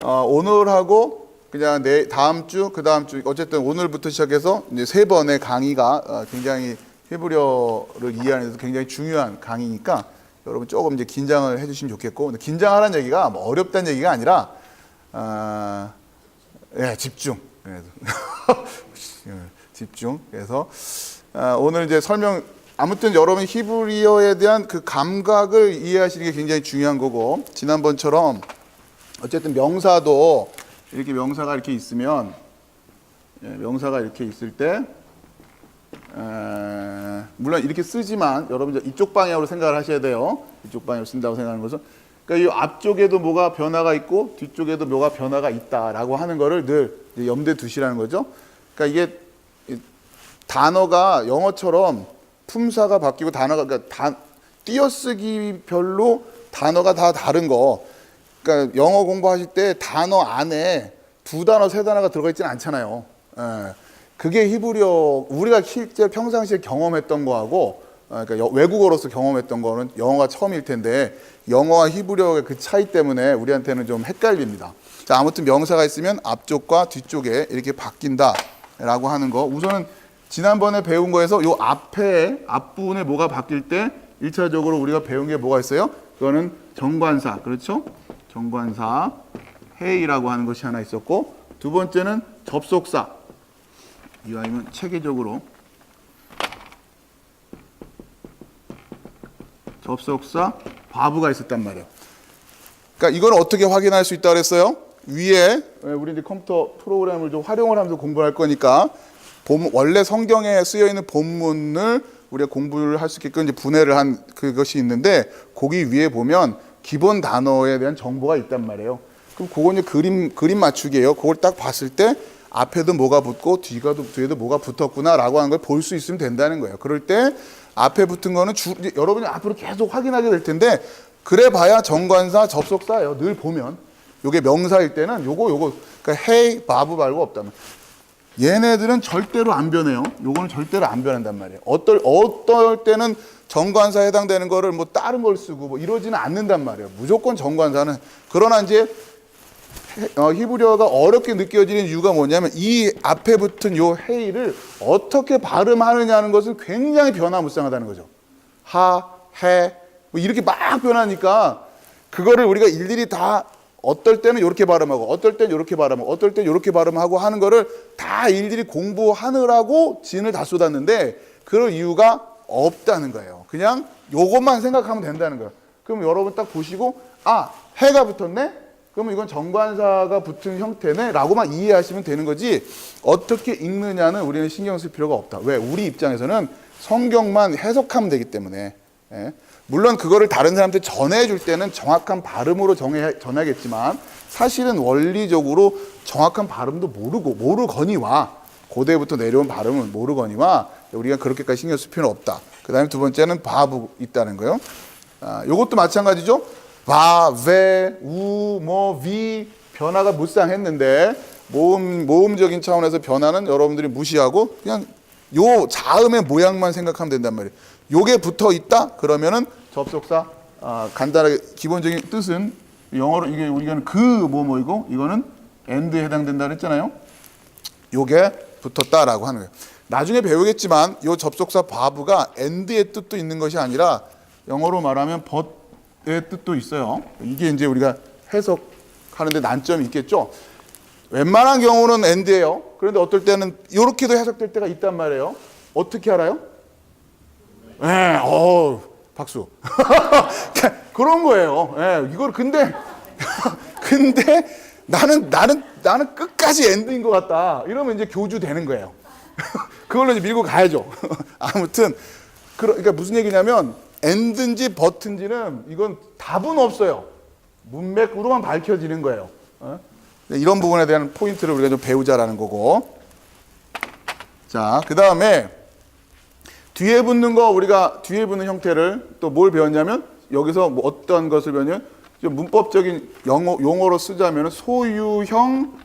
오늘하고 그냥 다음 주, 그 다음 주, 어쨌든 오늘부터 시작해서 이제 3번의 강의가 굉장히 히브리어를 이해하는 데서 굉장히 중요한 강의니까 여러분 조금 이제 긴장을 해주시면 좋겠고, 근데 긴장하라는 얘기가 뭐 어렵다는 얘기가 아니라, 집중. 집중. 그래서 오늘 이제 아무튼 여러분 히브리어에 대한 그 감각을 이해하시는 게 굉장히 중요한 거고, 지난번처럼 어쨌든 명사도 이렇게 명사가 이렇게 있으면, 명사가 이렇게 있을 때, 물론 이렇게 쓰지만 여러분 이쪽 방향으로 생각을 하셔야 돼요. 이쪽 방향으로 쓴다고 생각하는 것은, 그러니까 이 앞쪽에도 뭐가 변화가 있고 뒤쪽에도 뭐가 변화가 있다라고 하는 거를 늘 염두에 두시라는 거죠. 그러니까 이게 단어가 영어처럼 품사가 바뀌고 단어가, 그러니까 띄어쓰기별로 단어가 다 다른 거. 그러니까 영어 공부하실 때 단어 안에 2단어, 3단어가 들어가 있지는 않잖아요. 그게 히브리어, 우리가 실제 평상시에 경험했던 거하고, 그러니까 외국어로서 경험했던 거는 영어가 처음일 텐데, 영어와 히브리어의 그 차이 때문에 우리한테는 좀 헷갈립니다. 자, 아무튼 명사가 있으면 앞쪽과 뒤쪽에 이렇게 바뀐다라고 하는 거. 우선은 지난번에 배운 거에서 요 앞부분에 뭐가 바뀔 때 1차적으로 우리가 배운 게 뭐가 있어요? 그거는 정관사, 그렇죠? 정관사, 헤이라고 하는 것이 하나 있었고, 두 번째는 접속사. 이왕이면 체계적으로 접속사, 바브가 있었단 말이에요. 그러니까 이걸 어떻게 확인할 수 있다 그랬어요? 위에 우리 이제 컴퓨터 프로그램을 좀 활용을 하면서 공부를 할 거니까 원래 성경에 쓰여 있는 본문을 우리가 공부를 할 수 있게끔 이제 분해를 한 그것이 있는데, 거기 위에 보면 기본 단어에 대한 정보가 있단 말이에요. 그럼 그건 이제 그림 맞추기예요. 그걸 딱 봤을 때 앞에도 뭐가 붙고 뒤에도 뭐가 붙었구나라고 하는 걸 볼 수 있으면 된다는 거예요. 그럴 때 앞에 붙은 거는 여러분이 앞으로 계속 확인하게 될 텐데, 그래 봐야 정관사, 접속사예요. 늘 보면. 요게 명사일 때는 요거 그러니까 헤이, 바브 말고 없다면. 얘네들은 절대로 안 변해요. 요거는 절대로 안 변한단 말이에요. 어떨 때는 정관사에 해당되는 거를 뭐 다른 걸 쓰고 뭐 이러지는 않는단 말이에요. 무조건 정관사는. 그러나 이제 히브리어가 어렵게 느껴지는 이유가 뭐냐면, 이 앞에 붙은 요 헤이를 어떻게 발음하느냐는 것은 굉장히 변화무쌍하다는 거죠. 하, 해, 뭐 이렇게 막 변하니까 그거를 우리가 일일이 다 어떨 때는 이렇게 발음하고 어떨 때는 이렇게 발음하고 어떨 때는 이렇게 발음하고 하는 거를 다 일일이 공부하느라고 진을 다 쏟았는데, 그럴 이유가 없다는 거예요. 그냥 요것만 생각하면 된다는 거예요. 그럼 여러분 딱 보시고, 해가 붙었네? 그러면 이건 정관사가 붙은 형태네? 라고만 이해하시면 되는 거지, 어떻게 읽느냐는 우리는 신경 쓸 필요가 없다. 왜? 우리 입장에서는 성경만 해석하면 되기 때문에. 물론 그거를 다른 사람한테 전해줄 때는 정확한 발음으로 전하겠지만, 사실은 원리적으로 정확한 발음도 모르거니와, 고대부터 내려온 발음은 모르거니와 우리가 그렇게까지 신경 쓸 필요는 없다. 그 다음에 두 번째는 바브 있다는 거예요. 요것도 마찬가지죠. 바, 베, 우, 뭐, 위 변화가 무쌍했는데, 모음적인 차원에서 변화는 여러분들이 무시하고 그냥 요 자음의 모양만 생각하면 된단 말이에요. 요게 붙어 있다? 그러면은 접속사, 간단하게 기본적인 뜻은 영어로 이게 우리가 뭐이고 이거는 and에 해당된다 그랬잖아요. 요게 붙었다라고 하는 거예요. 나중에 배우겠지만 요 접속사 바브가 and의 뜻도 있는 것이 아니라 영어로 말하면 but의 뜻도 있어요. 이게 이제 우리가 해석하는데 난점이 있겠죠. 웬만한 경우는 and예요. 그런데 어떨 때는 이렇게도 해석될 때가 있단 말이에요. 어떻게 알아요? 박수. 그런 거예요. 이걸 근데 나는 끝까지 엔드인 것 같다. 이러면 이제 교주 되는 거예요. 그걸로 이제 밀고 가야죠. 아무튼 그러니까 무슨 얘기냐면, 엔드인지 버튼지는 이건 답은 없어요. 문맥으로만 밝혀지는 거예요. 이런 부분에 대한 포인트를 우리가 좀 배우자라는 거고. 자, 그 다음에 뒤에 붙는 거, 우리가 뒤에 붙는 형태를 또 뭘 배웠냐면, 여기서 뭐 어떤 것을 배웠냐면, 문법적인 용어로 쓰자면 소유형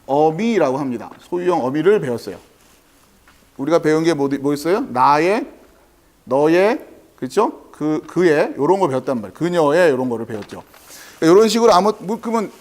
어미라고 합니다. 소유형 어미를 배웠어요. 우리가 배운 게 뭐 있어요? 나의, 너의, 그렇죠? 그의, 이런 거 배웠단 말이에요. 그녀의 이런 거를 배웠죠. 그러니까 이런 식으로 그러면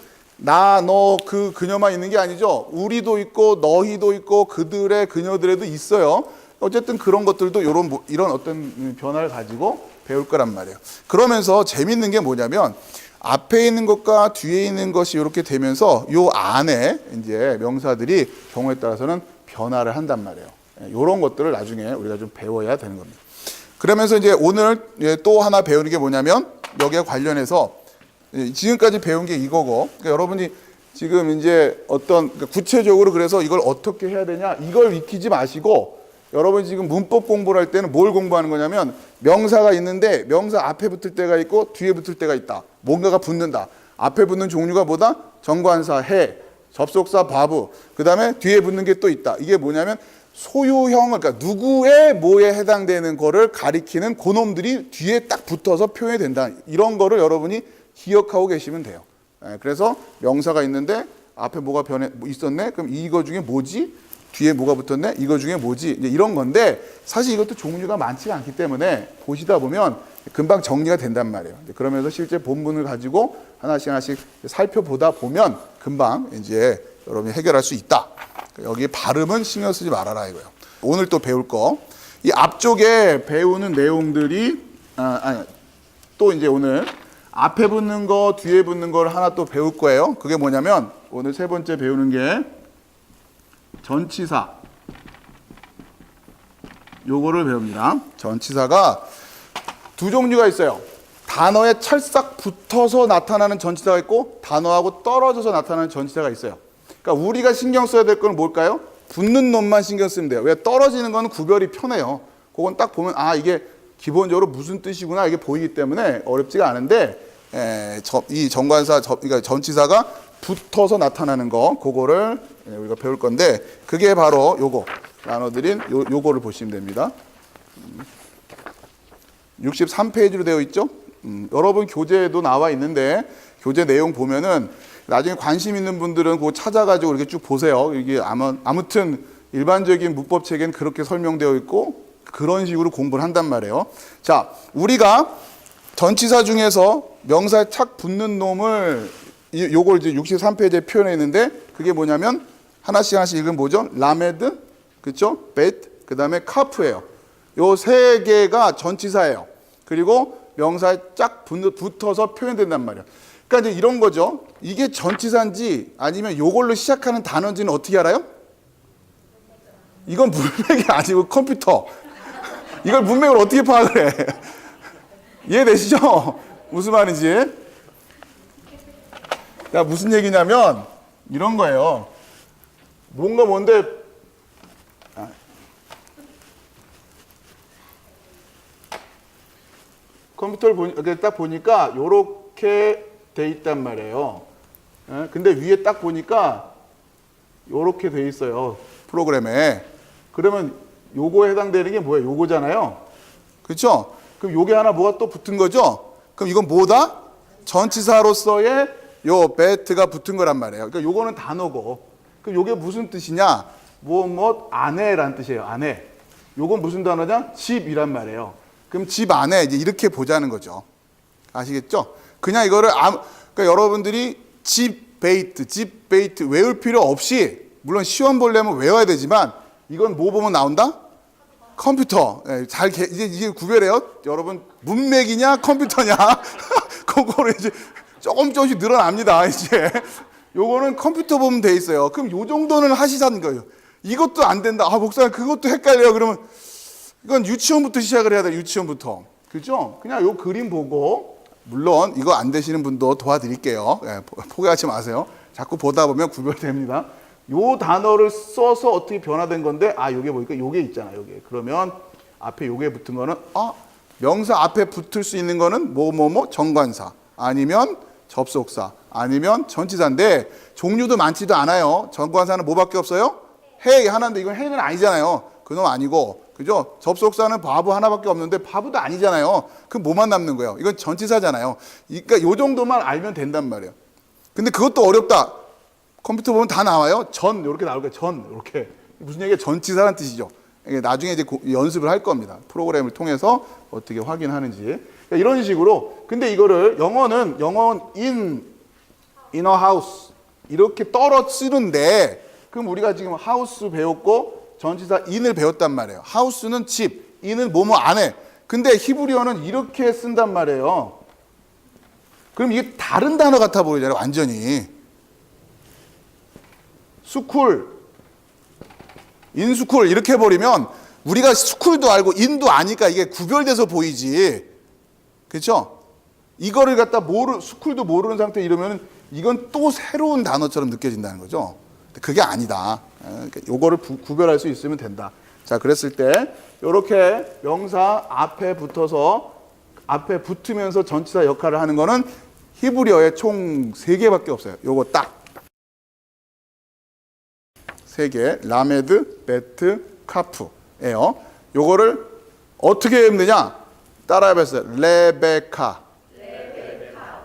나, 너, 그, 그녀만 있는 게 아니죠. 우리도 있고 너희도 있고 그들의 그녀들에도 있어요. 어쨌든 그런 것들도 이런 어떤 변화를 가지고 배울 거란 말이에요. 그러면서 재밌는 게 뭐냐면 앞에 있는 것과 뒤에 있는 것이 이렇게 되면서 요 안에 이제 명사들이 경우에 따라서는 변화를 한단 말이에요. 이런 것들을 나중에 우리가 좀 배워야 되는 겁니다. 그러면서 이제 오늘 또 하나 배우는 게 뭐냐면 여기에 관련해서 지금까지 배운 게 이거고, 그러니까 여러분이 지금 이제 어떤 구체적으로 그래서 이걸 어떻게 해야 되냐 이걸 익히지 마시고 여러분이 지금 문법 공부를 할 때는 뭘 공부하는 거냐면 명사가 있는데 명사 앞에 붙을 때가 있고 뒤에 붙을 때가 있다. 뭔가가 붙는다. 앞에 붙는 종류가 뭐다? 정관사, 해, 접속사, 바브. 그 다음에 뒤에 붙는 게 또 있다. 이게 뭐냐면 소유형을, 그러니까 누구의 뭐에 해당되는 거를 가리키는 그놈들이 뒤에 딱 붙어서 표현이 된다. 이런 거를 여러분이 기억하고 계시면 돼요. 그래서 명사가 있는데 앞에 뭐가 있었네? 그럼 이거 중에 뭐지? 뒤에 뭐가 붙었네? 이거 중에 뭐지? 이제 이런 건데 사실 이것도 종류가 많지가 않기 때문에 보시다 보면 금방 정리가 된단 말이에요. 그러면서 실제 본문을 가지고 하나씩 살펴보다 보면 금방 이제 여러분이 해결할 수 있다. 여기 발음은 신경 쓰지 말아라 이거예요. 오늘 또 배울 거. 이 앞쪽에 배우는 내용들이 또 이제 오늘 앞에 붙는 거, 뒤에 붙는 걸 하나 또 배울 거예요. 그게 뭐냐면 오늘 세 번째 배우는 게 전치사. 요거를 배웁니다. 전치사가 두 종류가 있어요. 단어에 찰싹 붙어서 나타나는 전치사가 있고 단어하고 떨어져서 나타나는 전치사가 있어요. 그러니까 우리가 신경 써야 될 건 뭘까요? 붙는 놈만 신경 쓰면 돼요. 왜? 떨어지는 건 구별이 편해요. 그건 딱 보면 이게 기본적으로 무슨 뜻이구나 이게 보이기 때문에 어렵지가 않은데 이 정관사, 그러니까 전치사가 붙어서 나타나는 거 그거를 우리가 배울 건데 그게 바로 요거 나눠드린 요거를 보시면 됩니다. 63페이지로 되어 있죠. 여러분 교재에도 나와 있는데 교재 내용 보면은 나중에 관심 있는 분들은 그거 찾아가지고 이렇게 쭉 보세요. 이게 아무튼 일반적인 문법 책에는 그렇게 설명되어 있고 그런 식으로 공부를 한단 말이에요. 자, 우리가 전치사 중에서 명사에 착 붙는 놈을 요걸 이제 63페이지에 표현해 있는데 그게 뭐냐면 하나씩 읽으면 뭐죠? 라메드, 그렇죠? 베트, 그다음에 카프예요. 요 세 개가 전치사예요. 그리고 명사에 쫙 붙어서 표현된단 말이에요. 그러니까 이제 이런 거죠. 이게 전치사인지 아니면 요걸로 시작하는 단어인지는 어떻게 알아요? 이건 문맥이 아니고 컴퓨터. 이걸 문맥을 어떻게 파악을 해? 이해되시죠? 무슨 말인지. 야, 무슨 얘기냐면 이런 거예요. 뭔데 컴퓨터를 이렇게 딱 보니까 요렇게 돼 있단 말이에요. 근데 위에 딱 보니까 요렇게 돼 있어요. 프로그램에. 그러면 요거에 해당되는 게 뭐예요? 요거잖아요. 그렇죠? 그럼 요게 하나 뭐가 또 붙은 거죠? 그럼 이건 뭐다? 전치사로서의 요 배트가 붙은 거란 말이에요. 그러니까 요거는 단어고. 그럼 요게 무슨 뜻이냐? 아내란 뜻이에요. 아내. 요건 무슨 단어냐? 집이란 말이에요. 그럼 집 안에 이제 이렇게 보자는 거죠. 아시겠죠? 그냥 이거를 그러니까 여러분들이 집 베이트 외울 필요 없이 물론 시험 보려면 외워야 되지만 이건 뭐 보면 나온다? 컴퓨터. 이제 이게 구별해요. 여러분 문맥이냐 컴퓨터냐 그거를 이제 조금씩 늘어납니다. 이제 요거는 컴퓨터 보면 돼 있어요. 그럼 요 정도는 하시자는 거예요. 이것도 안 된다. 목사님 그것도 헷갈려요. 그러면 이건 유치원부터 시작을 해야 돼요. 유치원부터. 그죠? 그냥 요 그림 보고 물론 이거 안 되시는 분도 도와드릴게요. 포기하지 마세요. 자꾸 보다 보면 구별됩니다. 요 단어를 써서 어떻게 변화된 건데 요게 보니까 요게 있잖아요. 요게. 그러면 앞에 요게 붙은 거는 명사 앞에 붙을 수 있는 거는 정관사 아니면 접속사 아니면 전치사인데 종류도 많지도 않아요. 정관사는 뭐밖에 없어요? 해 하나인데 이건 해는 아니잖아요. 그놈 아니고 그죠? 접속사는 바보 하나밖에 없는데 바보도 아니잖아요. 그럼 뭐만 남는 거예요? 이건 전치사잖아요. 그러니까 요 정도만 알면 된단 말이에요. 근데 그것도 어렵다. 컴퓨터 보면 다 나와요. 이렇게 나올 거예요. 이렇게. 무슨 얘기야? 전치사라는 뜻이죠. 나중에 이제 연습을 할 겁니다. 프로그램을 통해서 어떻게 확인하는지. 그러니까 이런 식으로. 근데 이거를 영어는 in a house. 이렇게 떨어 쓰는데, 그럼 우리가 지금 하우스 배웠고 전치사 in을 배웠단 말이에요. 하우스는 집, in은 뭐뭐 안에. 근데 히브리어는 이렇게 쓴단 말이에요. 그럼 이게 다른 단어 같아 보이잖아요, 완전히. 스쿨, 인스쿨 이렇게 해버리면 우리가 스쿨도 알고 인도 아니까 이게 구별돼서 보이지. 그렇죠? 이거를 갖다 스쿨도 모르는 상태 이러면 이건 또 새로운 단어처럼 느껴진다는 거죠. 그게 아니다. 요거를 구별할 수 있으면 된다. 자, 그랬을 때 이렇게 명사 앞에 붙으면서 전치사 역할을 하는 거는 히브리어에 총 3개밖에 없어요. 요거 딱 3개. 라메드, 베트, 카프예요. 요거를 어떻게 외우느냐? 따라해봤어요. 레베카.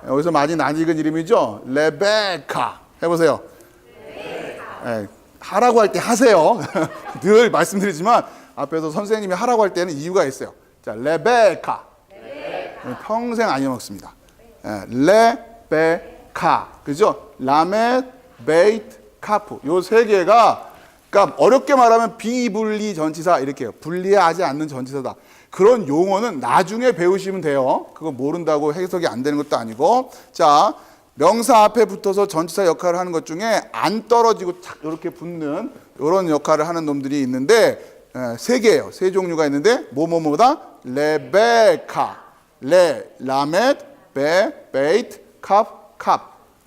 여기서 많이 낯익은 이름이죠? 레베카. 해보세요. 네, 하라고 할 때 하세요. 늘 말씀드리지만 앞에서 선생님이 하라고 할 때는 이유가 있어요. 자, 레베카. 평생 안 잊어먹습니다. 레베카. 그죠? 라메, 베이트, 카프. 요 3개가, 그러니까 어렵게 말하면 비분리 전치사 이렇게 해요. 분리하지 않는 전치사다. 그런 용어는 나중에 배우시면 돼요. 그거 모른다고 해석이 안 되는 것도 아니고. 자, 명사 앞에 붙어서 전치사 역할을 하는 것 중에 안 떨어지고 착 이렇게 붙는 이런 역할을 하는 놈들이 있는데 3개예요. 3종류가 있는데 뭐뭐뭐다? 레베카, 라멧, 베이트, 캅.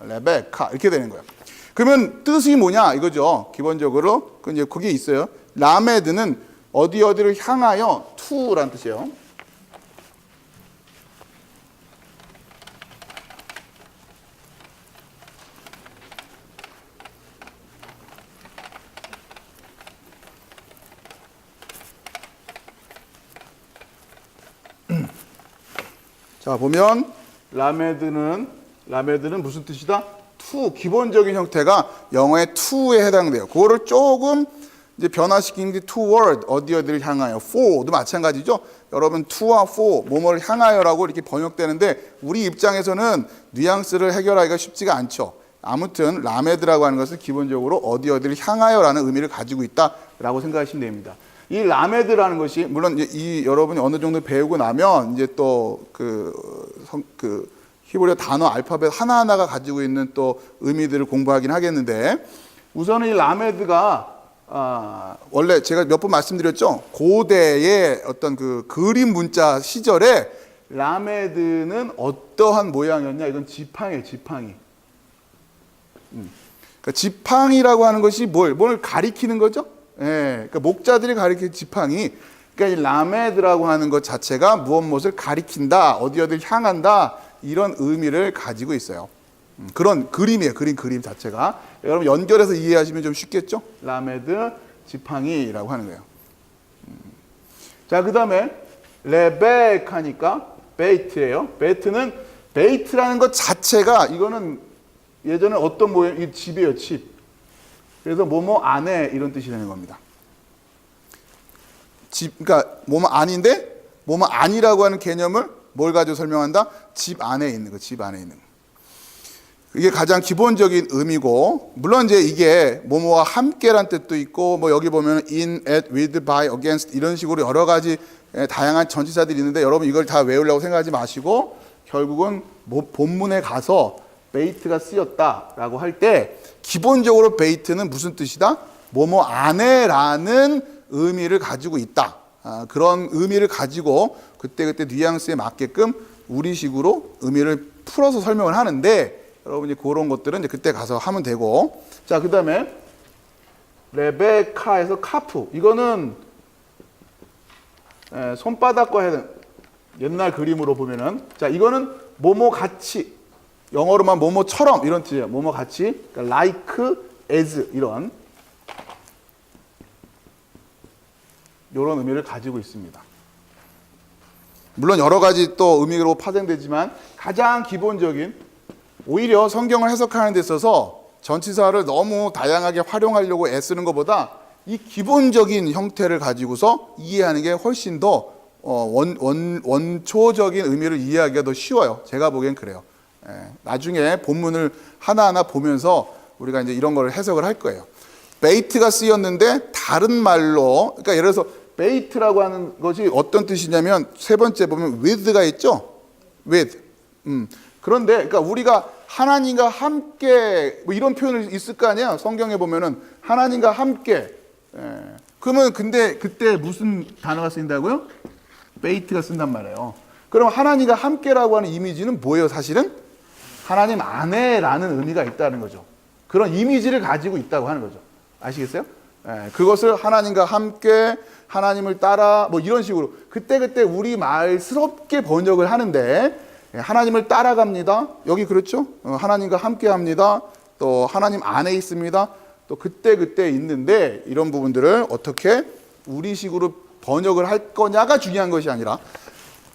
레베카 이렇게 되는 거예요. 그러면 뜻이 뭐냐 이거죠. 기본적으로 이제 그게 있어요. 라메드는 어디를 향하여 to라는 뜻이에요. 자, 보면 라메드는 무슨 뜻이다? to, 기본적인 형태가 영어의 to에 해당돼요. 그거를 조금 이제 변화시킨 게 toward, 어디를 향하여. for도 마찬가지죠. 여러분 to와 for, 뭐뭐를 향하여라고 이렇게 번역되는데 우리 입장에서는 뉘앙스를 해결하기가 쉽지가 않죠. 아무튼 라메드라고 하는 것은 기본적으로 어디를 향하여라는 의미를 가지고 있다라고 생각하시면 됩니다. 이 라메드라는 것이 물론 이 여러분이 어느 정도 배우고 나면 이제 또 히브리어 단어 알파벳 하나하나가 가지고 있는 또 의미들을 공부하긴 하겠는데 우선은 이 라메드가 원래 제가 몇 번 말씀드렸죠. 고대의 어떤 그 그림 문자 시절에 라메드는 어떠한 모양이었냐? 이건 지팡이에요, 지팡이. 그러니까 지팡이라고 하는 것이 뭘 가리키는 거죠? 예, 그러니까 목자들이 가리키는 지팡이. 그러니까 이 라메드라고 하는 것 자체가 무엇을 가리킨다, 어디를 향한다 이런 의미를 가지고 있어요. 그런 그림이에요. 그림 자체가. 여러분 연결해서 이해하시면 좀 쉽겠죠? 라메드, 지팡이라고 하는 거예요. 자, 그 다음에 레베카니까 베이트예요. 베이트라는 것 자체가 이거는 예전에 어떤 모양, 이 집이에요, 집. 그래서 뭐뭐 안에 이런 뜻이 되는 겁니다. 그러니까 뭐뭐 아닌데 뭐뭐 아니라고 하는 개념을 뭘 가지고 설명한다? 집 안에 있는 거, 집 안에 있는 거. 이게 가장 기본적인 의미고, 물론 이제 이게 뭐뭐와 함께란 뜻도 있고, 뭐 여기 보면 in, at, with, by, against 이런 식으로 여러 가지 다양한 전치사들이 있는데 여러분 이걸 다 외우려고 생각하지 마시고 결국은 본문에 가서 베이트가 쓰였다라고 할 때 기본적으로 베이트는 무슨 뜻이다? 뭐뭐 안에라는 의미를 가지고 있다. 그런 의미를 가지고 그때그때 뉘앙스에 맞게끔 우리식으로 의미를 풀어서 설명을 하는데 여러분이 그런 것들은 이제 그때 가서 하면 되고. 자, 그 다음에 레베카에서 카프. 이거는 손바닥과 해야 되는 옛날 그림으로 보면은 자, 이거는 뭐뭐 같이 영어로만 뭐뭐처럼 이런 뜻이에요. 뭐뭐 같이 그러니까 like, as 이런 의미를 가지고 있습니다. 물론 여러 가지 또 의미로 파생되지만 가장 기본적인 오히려 성경을 해석하는 데 있어서 전치사를 너무 다양하게 활용하려고 애쓰는 것보다 이 기본적인 형태를 가지고서 이해하는 게 훨씬 더 원초적인 의미를 이해하기가 더 쉬워요. 제가 보기엔 그래요. 나중에 본문을 하나하나 보면서 우리가 이제 이런 걸 해석을 할 거예요. 베이트가 쓰였는데 다른 말로, 그러니까 예를 들어서 베이트라고 하는 것이 어떤 뜻이냐면 세 번째 보면 with가 있죠. with. 그런데 그러니까 우리가 하나님과 함께 뭐 이런 표현이 있을 거 아니야. 성경에 보면은 하나님과 함께. 그러면 근데 그때 무슨 단어가 쓰인다고요? 베이트가 쓴단 말이에요. 그럼 하나님과 함께라고 하는 이미지는 뭐예요? 사실은 하나님 안에라는 의미가 있다는 거죠. 그런 이미지를 가지고 있다고 하는 거죠. 아시겠어요? 그것을 하나님과 함께, 하나님을 따라 뭐 이런 식으로 그때그때 우리 말스럽게 번역을 하는데 하나님을 따라갑니다. 여기 그렇죠? 하나님과 함께 합니다. 또 하나님 안에 있습니다. 또 그때그때 있는데 이런 부분들을 어떻게 우리식으로 번역을 할 거냐가 중요한 것이 아니라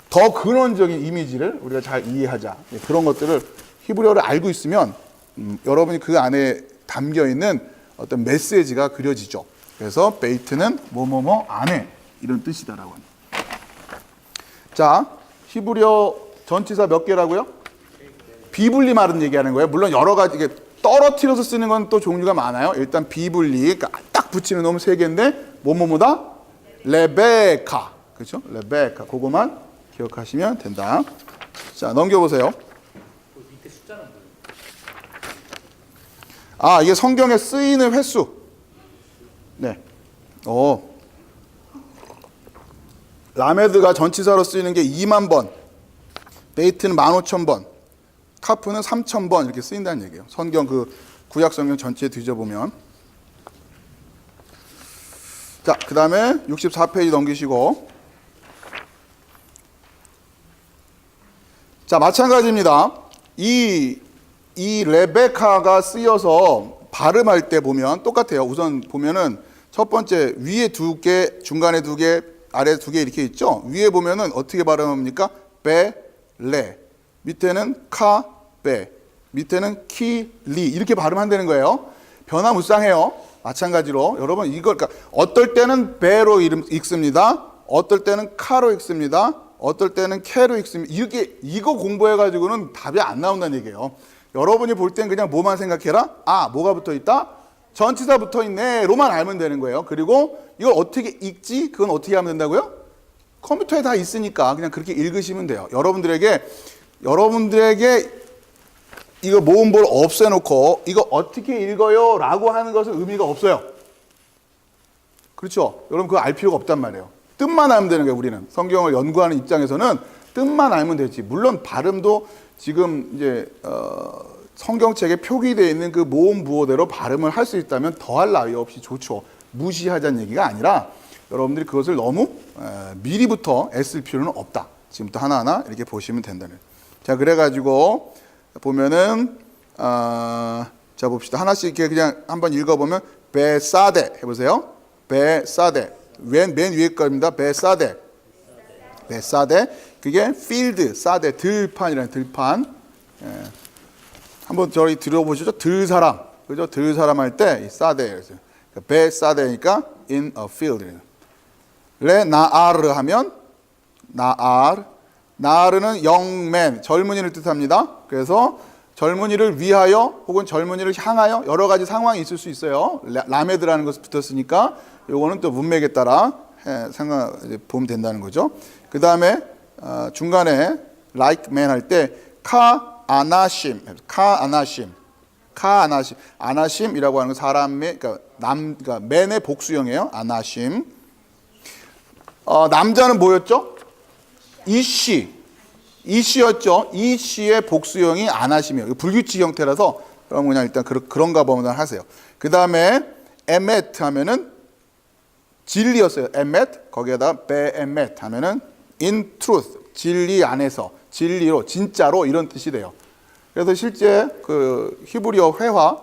더 근원적인 이미지를 우리가 잘 이해하자. 그런 것들을 히브리어를 알고 있으면 여러분이 그 안에 담겨 있는 어떤 메시지가 그려지죠. 그래서 베이트는 뭐뭐뭐 안에 이런 뜻이다라고 합니다. 자, 히브리어 전치사 몇 개라고요? 비분리 말은 얘기하는 거예요. 물론 여러 가지 이게 떨어뜨려서 쓰는 건 또 종류가 많아요. 일단 비분리, 그러니까 딱 붙이는 놈은 세 개인데 뭐뭐뭐다? 레베카, 그렇죠? 레베카, 그거만 기억하시면 된다. 자, 넘겨보세요. 아, 이게 성경에 쓰이는 횟수. 네. 라메드가 전치사로 쓰이는 게 2만 번, 베이트는 15,000번, 카프는 3,000번 이렇게 쓰인다는 얘기예요. 성경 그 구약 성경 전체에 뒤져보면. 자, 그 다음에 64페이지 넘기시고. 자, 마찬가지입니다. 이 레베카가 쓰여서 발음할 때 보면 똑같아요. 우선 보면은 첫 번째 위에 2개, 중간에 2개, 아래 2개 이렇게 있죠. 위에 보면은 어떻게 발음합니까? 베레. 밑에는 카베. 밑에는 키리. 이렇게 발음한다는 거예요. 변화무쌍해요. 마찬가지로 여러분 이걸 그러니까 어떨 때는 베로 읽습니다. 어떨 때는 카로 읽습니다. 어떨 때는 캐로 읽습니다. 이렇게 이거 공부해 가지고는 답이 안 나온다는 얘기예요. 여러분이 볼 땐 그냥 뭐만 생각해라? 아, 뭐가 붙어 있다? 전치사 붙어 있네. 로만 알면 되는 거예요. 그리고 이걸 어떻게 읽지? 그건 어떻게 하면 된다고요? 컴퓨터에 다 있으니까 그냥 그렇게 읽으시면 돼요. 여러분들에게 이거 모음볼 없애놓고 이거 어떻게 읽어요? 라고 하는 것은 의미가 없어요. 그렇죠? 여러분 그거 알 필요가 없단 말이에요. 뜻만 알면 되는 거예요. 우리는 성경을 연구하는 입장에서는 뜻만 알면 되지. 물론 발음도 지금 이제 성경책에 표기되어 있는 그 모음 부호대로 발음을 할 수 있다면 더할 나위 없이 좋죠. 무시하자는 얘기가 아니라 여러분들이 그것을 너무 미리부터 애쓸 필요는 없다. 지금부터 하나하나 이렇게 보시면 된다는. 자, 그래가지고 보면은 자 봅시다. 하나씩 이렇게 그냥 한번 읽어보면 베사데 해보세요. 베사데 맨 위에 겁니다. 베사데 그게 필드 사데 들판이라는 들판. 한번 저희 들어보시죠. 들사람, 그죠? 들사람 할 때 사데 베사데니까 in a field. 레 나아르 하면 나아르는 영맨, 젊은이를 뜻합니다. 그래서 젊은이를 위하여 혹은 젊은이를 향하여 여러 가지 상황이 있을 수 있어요. 라메드라는 것이 붙었으니까 요거는 또 문맥에 따라 보면 된다는 거죠. 그 다음에 중간에 like man 할 때 아나심이라고 하는 건 사람의 그러니까 맨의 복수형이에요. 아나심. 남자는 뭐였죠? 이씨였죠. 이씨의 복수형이 아나심이에요. 불규칙 형태라서 그럼 그냥 일단 그런가 보면 하세요. 그 다음에 에메트 하면은 진리였어요. 에메트 거기에다 베에메트 하면은 in truth 진리 안에서 진리로 진짜로 이런 뜻이 돼요. 그래서 실제 그 히브리어 회화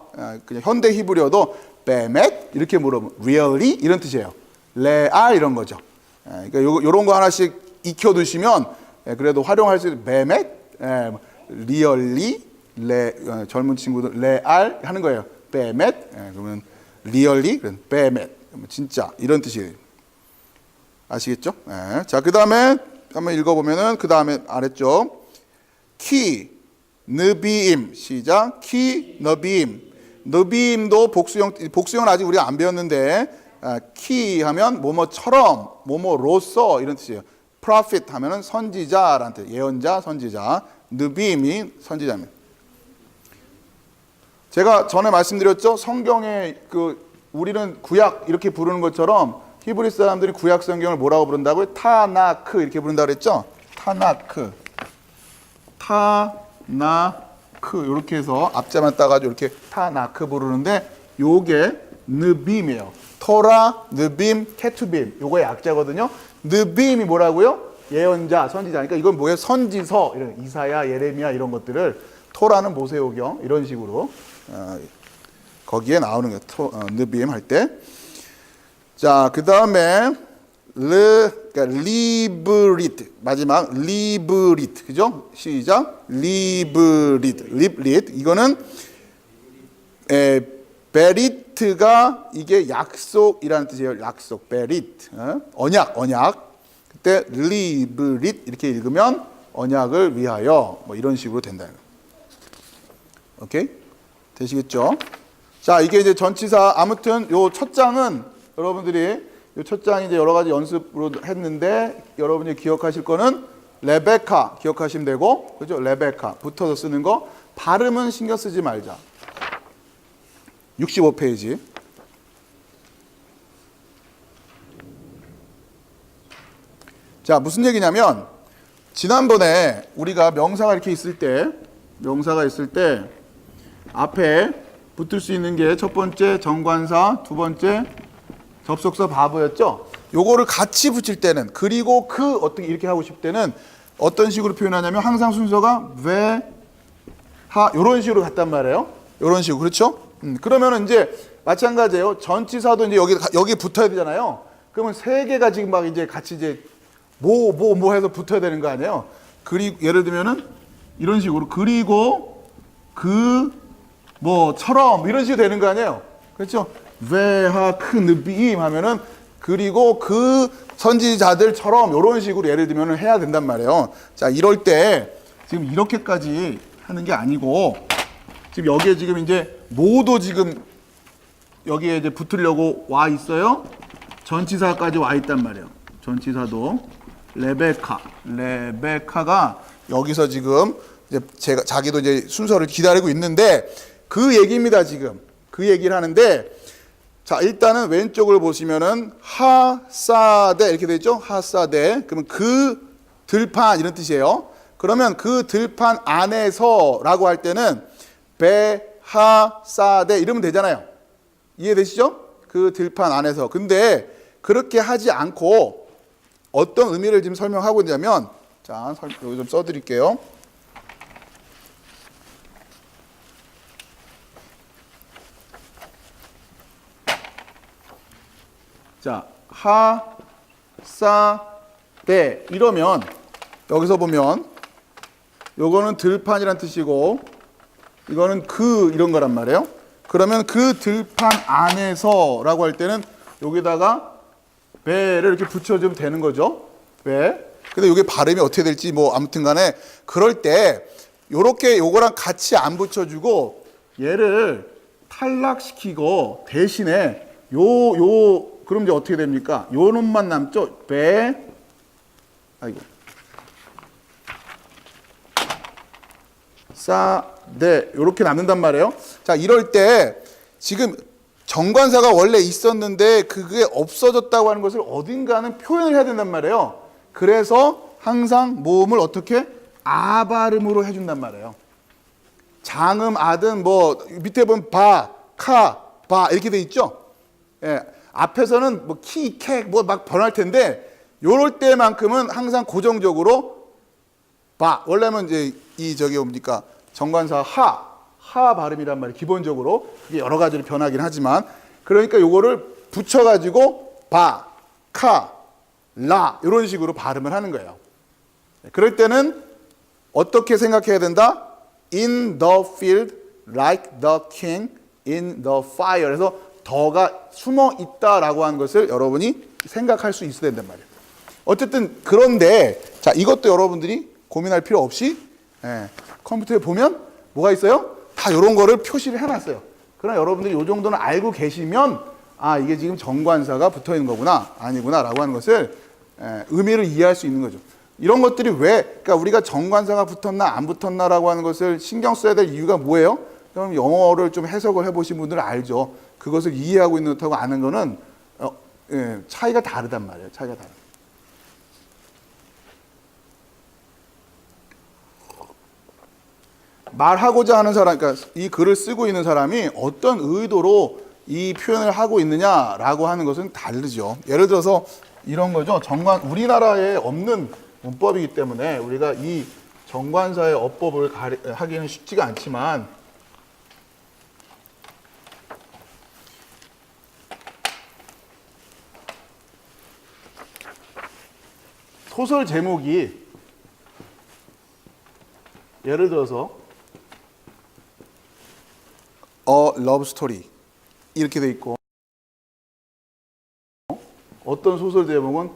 그냥 현대 히브리어도 베메트 이렇게 물어보면 really 이런 뜻이에요. 레알 이런 거죠. 그러니까 요런 거 하나씩 익혀두시면 그래도 활용할 수 있는 베메트, 리얼리, 젊은 친구들 레알 하는 거예요. 베메트, 그러면 리얼리, 베메트, 진짜 이런 뜻이에요. 아시겠죠? 자, 그 다음에 한번 읽어보면은 그 다음에 아랬죠. 키, 느비임 시작. 키, 너비임 the beam도 복수형은 아직 우리가 안 배웠는데, key 하면 뭐뭐처럼, 뭐뭐로서 이런 뜻이에요. prophet 하면은 선지자라는 뜻, 예언자, 선지자. the beam이 선지자입니다. 제가 전에 말씀드렸죠. 성경에 우리는 구약 이렇게 부르는 것처럼 히브리 사람들이 구약 성경을 뭐라고 부른다고요? 타나크 이렇게 부른다고 그랬죠? 타나크. 이렇게 해서 앞자만 따가지고 이렇게 타나크 부르는데 요게 느빔이에요. 토라, 느빔, 케투빔. 요거의 약자거든요. 느빔이 뭐라고요? 예언자, 선지자. 그러니까 이건 뭐예요? 선지서, 이런 이사야, 예레미야 이런 것들을 토라는 모세오경 이런 식으로 거기에 나오는 거예요. 느빔 할 때. 자, 그 다음에 그러니까 리브리트 마지막 리브리트 그죠? 시작. 리브리트 이거는 베리트가 이게 약속이라는 뜻이에요. 약속 베리트 언약 그때 리브리트 이렇게 읽으면 언약을 위하여 뭐 이런 식으로 된다. 오케이 되시겠죠? 자 이게 이제 전치사 아무튼 요 첫 장은 여러분들이 요 첫 장이 이제 여러 가지 연습으로 했는데 여러분이 기억하실 거는 레베카 기억하시면 되고 그죠? 레베카 붙어서 쓰는 거 발음은 신경 쓰지 말자. 65페이지. 자 무슨 얘기냐면 지난번에 우리가 명사가 이렇게 있을 때 앞에 붙을 수 있는 게 첫 번째 정관사, 두 번째 접속사 바보였죠. 요거를 같이 붙일 때는 그리고 어떻게 이렇게 하고 싶을 때는 어떤 식으로 표현하냐면 항상 순서가 왜, 하 요런 식으로 갔단 말이에요. 요런 식으로 그렇죠? 그러면은 이제 마찬가지예요. 전치사도 이제 여기 붙어야 되잖아요. 그러면 세 개가 지금 막 이제 같이 이제 뭐 해서 붙어야 되는 거 아니에요. 그리고 예를 들면은 이런 식으로 그리고 뭐처럼 이런 식으로 되는 거 아니에요. 그렇죠? 느비임 하면은 그리고 선지자들처럼 이런 식으로 예를 들면 해야 된단 말이에요. 자, 이럴 때 지금 이렇게까지 하는 게 아니고 지금 여기에 지금 이제 모두 지금 여기에 이제 붙으려고 와 있어요. 전치사까지 와 있단 말이에요. 전치사도 레베카가 여기서 지금 이제 자기도 이제 순서를 기다리고 있는데 그 얘기입니다. 지금 그 얘기를 하는데 자 일단은 왼쪽을 보시면은 하사대 이렇게 되죠. 하사대 그러면 그 들판 이런 뜻이에요. 그러면 그 들판 안에서라고 할 때는 베하사대 이러면 되잖아요. 이해되시죠? 그 들판 안에서. 근데 그렇게 하지 않고 어떤 의미를 지금 설명하고 있냐면 자 여기 좀 써드릴게요. 자, 하사대 이러면 여기서 보면 요거는 들판이란 뜻이고 이거는 이런 거란 말이에요. 그러면 그 들판 안에서라고 할 때는 여기다가 배를 이렇게 붙여주면 되는 거죠. 배. 근데 이게 발음이 어떻게 될지 뭐 아무튼 간에 그럴 때 요렇게 요거랑 같이 안 붙여주고 얘를 탈락시키고 대신에 그럼 이제 어떻게 됩니까? 요 놈만 남죠? 사대 요렇게 남는단 말이에요. 자, 이럴 때 지금 정관사가 원래 있었는데 그게 없어졌다고 하는 것을 어딘가는 표현을 해야 된단 말이에요. 그래서 항상 모음을 어떻게? 아 발음으로 해준단 말이에요. 장음, 아든 뭐 밑에 보면 바, 카, 바 이렇게 돼 있죠? 예. 앞에서는 뭐 키, 캐, 뭐 막 변할 텐데, 요럴 때만큼은 항상 고정적으로 바. 원래는 이제 뭡니까? 정관사 하 발음이란 말이 기본적으로 그게 여러 가지로 변하긴 하지만, 그러니까 요거를 붙여가지고 바, 카, 라 이런 식으로 발음을 하는 거예요. 그럴 때는 어떻게 생각해야 된다? In the field, like the king in the fire. 그래서 더가 숨어 있다라고 하는 것을 여러분이 생각할 수 있어야 된단 말이에요. 어쨌든 그런데 자 이것도 여러분들이 고민할 필요 없이 컴퓨터에 보면 뭐가 있어요? 다 이런 거를 표시를 해놨어요. 그러나 여러분들이 이 정도는 알고 계시면 아, 이게 지금 정관사가 붙어 있는 거구나, 아니구나 라고 하는 것을 의미를 이해할 수 있는 거죠. 이런 것들이 왜, 그러니까 우리가 정관사가 붙었나 안 붙었나라고 하는 것을 신경 써야 될 이유가 뭐예요? 그럼 영어를 좀 해석을 해보신 분들은 알죠. 그것을 이해하고 있는 듯하고 아는 거는 차이가 다르단 말이에요. 차이가 다르다. 말하고자 하는 사람, 그러니까 이 글을 쓰고 있는 사람이 어떤 의도로 이 표현을 하고 있느냐라고 하는 것은 다르죠. 예를 들어서 이런 거죠. 우리나라에 없는 문법이기 때문에 우리가 이 정관사의 어법을 하기는 쉽지가 않지만 소설 제목이 예를 들어서 A Love Story 이렇게 돼 있고 어떤 소설 제목은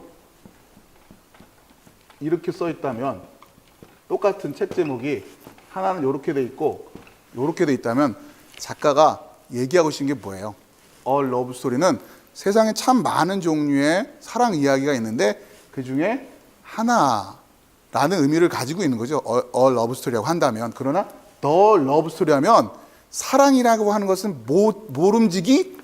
이렇게 써 있다면 똑같은 책 제목이 하나는 이렇게 돼 있고 이렇게 돼 있다면 작가가 얘기하고 싶은 게 뭐예요? A Love Story는 세상에 참 많은 종류의 사랑 이야기가 있는데 그 중에 하나라는 의미를 가지고 있는 거죠. A Love Story라고 한다면. 그러나 The Love Story 하면 사랑이라고 하는 것은 모름지기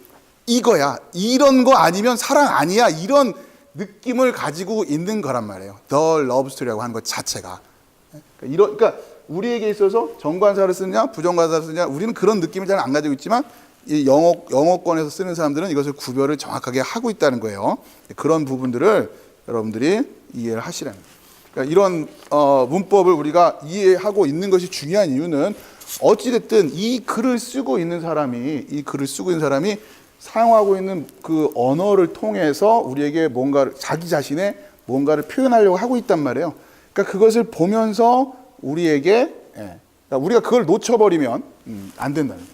이거야. 이런 거 아니면 사랑 아니야. 이런 느낌을 가지고 있는 거란 말이에요. The Love Story라고 하는 것 자체가. 그러니까 우리에게 있어서 정관사를 쓰느냐 부정관사를 쓰느냐 우리는 그런 느낌을 잘 안 가지고 있지만 이 영어권에서 쓰는 사람들은 이것을 구별을 정확하게 하고 있다는 거예요. 그런 부분들을 여러분들이 이해를 하시라는 거예요. 그러니까 이런 문법을 우리가 이해하고 있는 것이 중요한 이유는 어찌됐든 이 글을 쓰고 있는 사람이 사용하고 있는 그 언어를 통해서 우리에게 뭔가를 자기 자신의 뭔가를 표현하려고 하고 있단 말이에요. 그러니까 그것을 보면서 우리에게 그러니까 우리가 그걸 놓쳐버리면 안 된다는 거예요.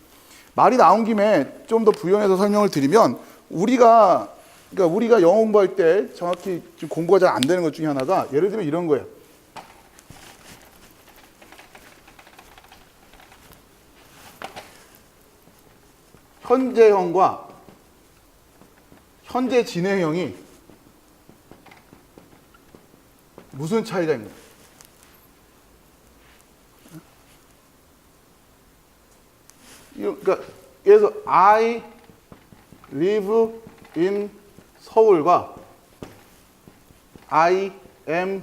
말이 나온 김에 좀 더 부연해서 설명을 드리면 우리가 영어 공부할 때 정확히 좀 공부가 잘 안 되는 것 중에 하나가 예를 들면 이런 거예요. 현재형과 현재 진행형이 무슨 차이가 있나요? 그러니까 예를 들어서 I live in 서울과 I am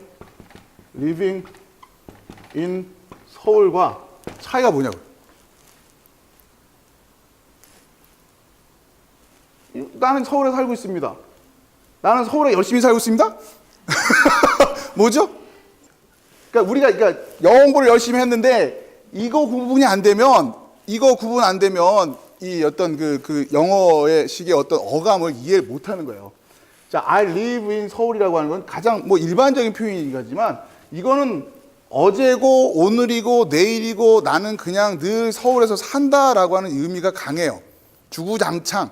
living in 서울과 차이가 뭐냐고요? 나는 서울에 살고 있습니다. 나는 서울에 열심히 살고 있습니다. 뭐죠? 그러니까 영어 공부를 열심히 했는데 이거 구분 안 되면 이 어떤 그 영어의 식의 어떤 어감을 이해 못 하는 거예요. 자, I live in 서울이라고 하는 건 가장 뭐 일반적인 표현이지만 이거는 어제고 오늘이고 내일이고 나는 그냥 늘 서울에서 산다라고 하는 의미가 강해요. 주구장창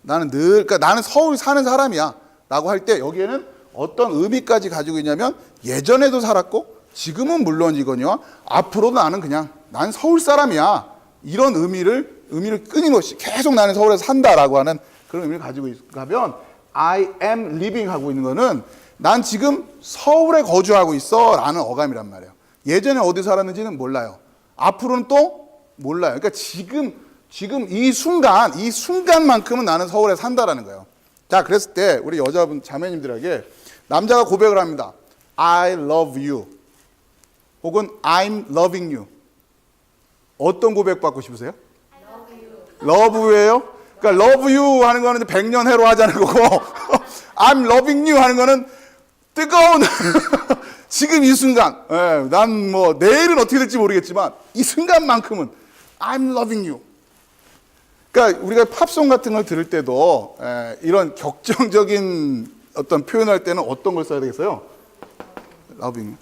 그러니까 나는 서울 사는 사람이야 라고 할 때 여기에는 어떤 의미까지 가지고 있냐면 예전에도 살았고 지금은 물론이거니와 앞으로도 난 서울 사람이야 이런 의미를 끊임없이 계속 나는 서울에서 산다라고 하는 그런 의미를 가지고 있으면 I am living 하고 있는 거는 난 지금 서울에 거주하고 있어 라는 어감이란 말이에요. 예전에 어디 살았는지는 몰라요. 앞으로는 또 몰라요. 그러니까 지금 이 순간만큼은 나는 서울에 산다라는 거예요. 자, 그랬을 때 우리 여자분 자매님들에게 남자가 고백을 합니다. I love you 혹은 I'm loving you. 어떤 고백 받고 싶으세요? love you예요? 그러니까 love you 하는 거는 100년 해로 하자는 거고 I'm loving you 하는 거는 뜨거운 지금 이 순간 난 뭐 내일은 어떻게 될지 모르겠지만 이 순간만큼은 I'm loving you. 그러니까 우리가 팝송 같은 걸 들을 때도 이런 격정적인 어떤 표현을 할 때는 어떤 걸 써야 되겠어요? loving.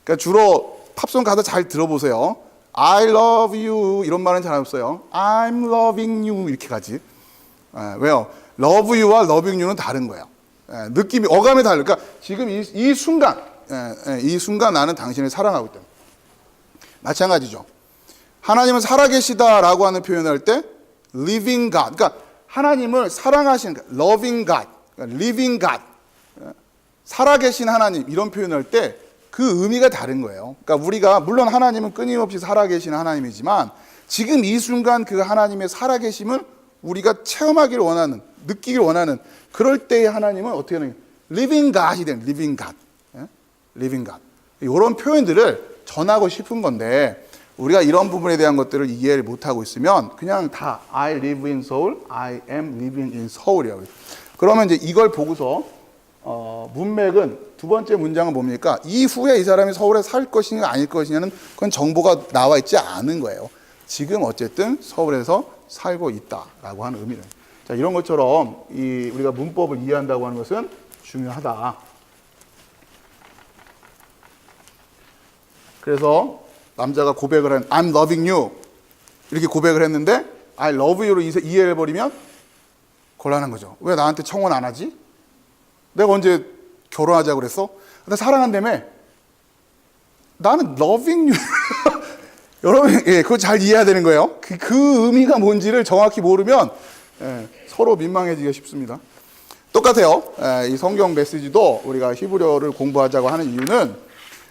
그러니까 주로 팝송 가사 잘 들어보세요. I love you 이런 말은 잘 없어요. I'm loving you 이렇게 가지. 왜요? love you와 loving you는 다른 거예요. 느낌이 어감이 다르. 그러니까 지금 이 순간 나는 당신을 사랑하고 있다. 마찬가지죠. 하나님은 살아계시다라고 하는 표현을 할 때 living God, 그러니까 하나님을 사랑하시는 loving God, living God, 살아계신 하나님 이런 표현을 할 때 그 의미가 다른 거예요. 그러니까 우리가 물론 하나님은 끊임없이 살아계시는 하나님이지만 지금 이 순간 그 하나님의 살아계심을 우리가 체험하기를 원하는, 느끼기를 원하는 그럴 때의 하나님은 어떻게 하는 거예요? living God이 되는 living God, living God. 이런 표현들을 전하고 싶은 건데 우리가 이런 부분에 대한 것들을 이해를 못하고 있으면 그냥 다 I live in Seoul, I am living in Seoul이라고 해요. 그러면 이제 이걸 보고서 문맥은 두 번째 문장은 뭡니까? 이후에 이 사람이 서울에 살 것이냐 아닐 것이냐는 그건 정보가 나와 있지 않은 거예요. 지금 어쨌든 서울에서 살고 있다라고 하는 의미는. 자, 이런 것처럼 우리가 문법을 이해한다고 하는 것은 중요하다. 그래서 남자가 고백을 한 I'm loving you 이렇게 고백을 했는데 I love you로 이해해버리면 곤란한 거죠. 왜 나한테 청혼 안 하지? 내가 언제 결혼하자고 그랬어? 나 사랑한다며. 나는 loving you. 여러분, 그거 잘 이해해야 되는 거예요. 그 의미가 뭔지를 정확히 모르면 서로 민망해지기가 쉽습니다. 똑같아요. 이 성경 메시지도 우리가 히브리어를 공부하자고 하는 이유는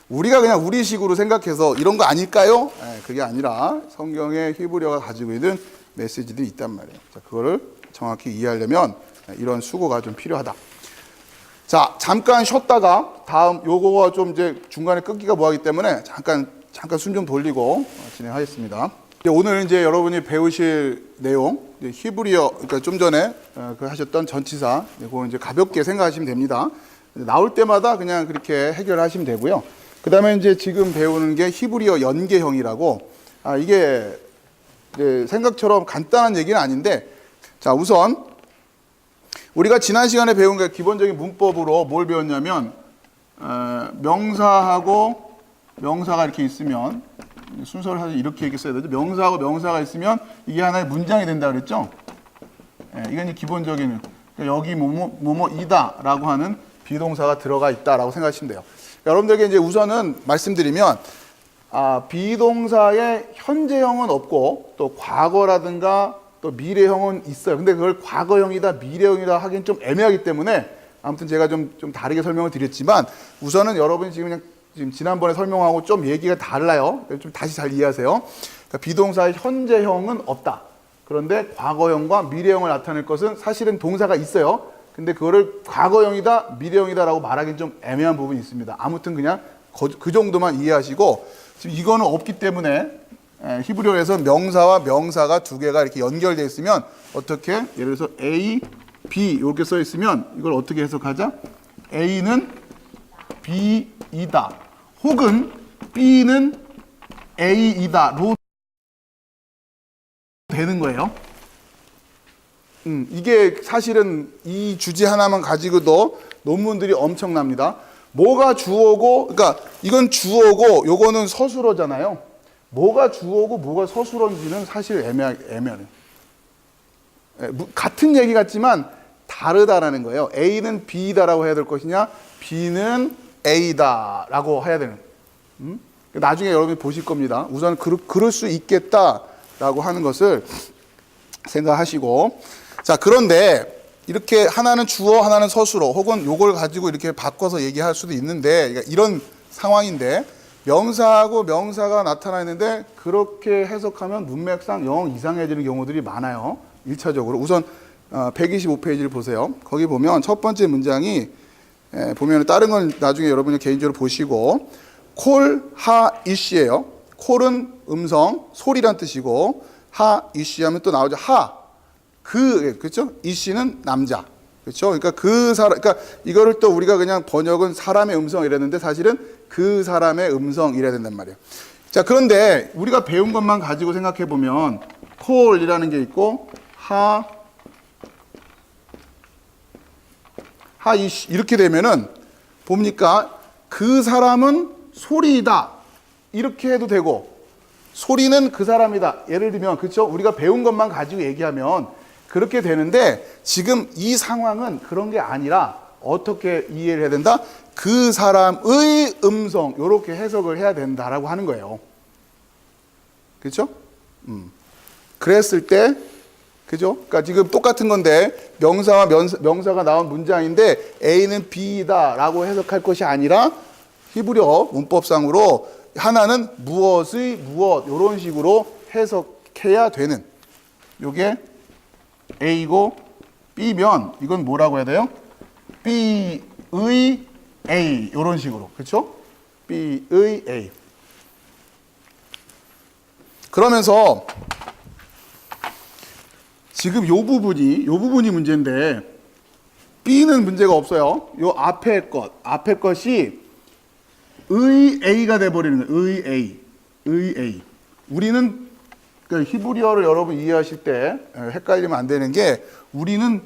우리가 그냥 우리식으로 생각해서 이런 거 아닐까요? 그게 아니라 성경의 히브리어가 가지고 있는 메시지들이 있단 말이에요. 자, 그거를 정확히 이해하려면 이런 수고가 좀 필요하다. 자, 잠깐 쉬었다가 다음 요거가 좀 이제 중간에 끊기가 뭐하기 때문에 잠깐 숨 좀 돌리고 진행하겠습니다. 오늘 이제 여러분이 배우실 내용 히브리어, 그러니까 좀 전에 그 하셨던 전치사 그거 이제 가볍게 생각하시면 됩니다. 나올 때마다 그냥 그렇게 해결하시면 되고요. 그 다음에 이제 지금 배우는 게 히브리어 연계형이라고, 이게 이제 생각처럼 간단한 얘기는 아닌데, 자, 우선 우리가 지난 시간에 배운 게 기본적인 문법으로 뭘 배웠냐면, 명사하고 명사가 이렇게 있으면, 순서를 사실 이렇게 써야 되죠. 명사하고 명사가 있으면 이게 하나의 문장이 된다 그랬죠. 이건 이제 기본적인, 여기 뭐뭐이다 라고 하는 비동사가 들어가 있다라고 생각하시면 돼요. 여러분들에게 이제 우선은 말씀드리면, 비동사의 현재형은 없고 또 과거라든가 또 미래형은 있어요. 근데 그걸 과거형이다, 미래형이다 하기엔 좀 애매하기 때문에 아무튼 제가 좀 다르게 설명을 드렸지만 우선은 여러분이 지금 지난번에 설명하고 좀 얘기가 달라요. 좀 다시 잘 이해하세요. 그러니까 비동사의 현재형은 없다. 그런데 과거형과 미래형을 나타낼 것은 사실은 동사가 있어요. 근데 그거를 과거형이다, 미래형이다라고 말하기는 좀 애매한 부분이 있습니다. 아무튼 그냥 그 정도만 이해하시고 지금 이거는 없기 때문에 히브리어에서 명사와 명사가 두 개가 이렇게 연결되어 있으면 어떻게? 예를 들어서 A, B 이렇게 써 있으면 이걸 어떻게 해석하자? A는 B이다. 혹은 B는 A이다로 되는 거예요. 이게 사실은 이 주제 하나만 가지고도 논문들이 엄청납니다. 뭐가 주어고, 그러니까 이건 주어고 요거는 서술어잖아요. 뭐가 주어고 뭐가 서술어인지는 사실 애매해요. 같은 얘기 같지만 다르다라는 거예요. A는 B다라고 해야 될 것이냐, B는 A다라고 해야 되는. 나중에 여러분이 보실 겁니다. 우선 그럴 수 있겠다라고 하는 것을 생각하시고, 자, 그런데 이렇게 하나는 주어, 하나는 서술어, 혹은 요걸 가지고 이렇게 바꿔서 얘기할 수도 있는데, 그러니까 이런 상황인데 명사하고 명사가 나타나 있는데 그렇게 해석하면 문맥상 영 이상해지는 경우들이 많아요. 1차적으로. 우선 125페이지를 보세요. 거기 보면 첫 번째 문장이 보면 다른 건 나중에 여러분이 개인적으로 보시고 콜, 하, 이씨예요. 콜은 음성, 소리란 뜻이고 하, 이씨 하면 또 나오죠. 하, 그렇죠? 이씨는 남자. 그렇죠? 그러니까 그 사람, 그러니까 이거를 또 우리가 그냥 번역은 사람의 음성 이랬는데 사실은 그 사람의 음성 이래야 된단 말이에요. 자, 그런데 우리가 배운 것만 가지고 생각해 보면 콜이라는 게 있고 하이씨 이렇게 되면은 봅니까? 그 사람은 소리이다 이렇게 해도 되고 소리는 그 사람이다. 예를 들면 그렇죠? 우리가 배운 것만 가지고 얘기하면 그렇게 되는데 지금 이 상황은 그런 게 아니라 어떻게 이해를 해야 된다? 그 사람의 음성 이렇게 해석을 해야 된다라고 하는 거예요. 그렇죠? 그랬을 때, 그죠? 그러니까 지금 똑같은 건데 명사와 명사가 나온 문장인데 A는 B다라고 해석할 것이 아니라 히브리어 문법상으로 하나는 무엇의 무엇 이런 식으로 해석해야 되는 요게 A고 B면 이건 뭐라고 해야 돼요? B의 A 이런 식으로 그렇죠? B의 A. 그러면서 지금 요 부분이 문제인데 B는 문제가 없어요. 요 앞에 것이 의 A가 돼 버리는 거예요. 의 A. 우리는 그러니까 히브리어를 여러분 이해하실 때 헷갈리면 안 되는 게 우리는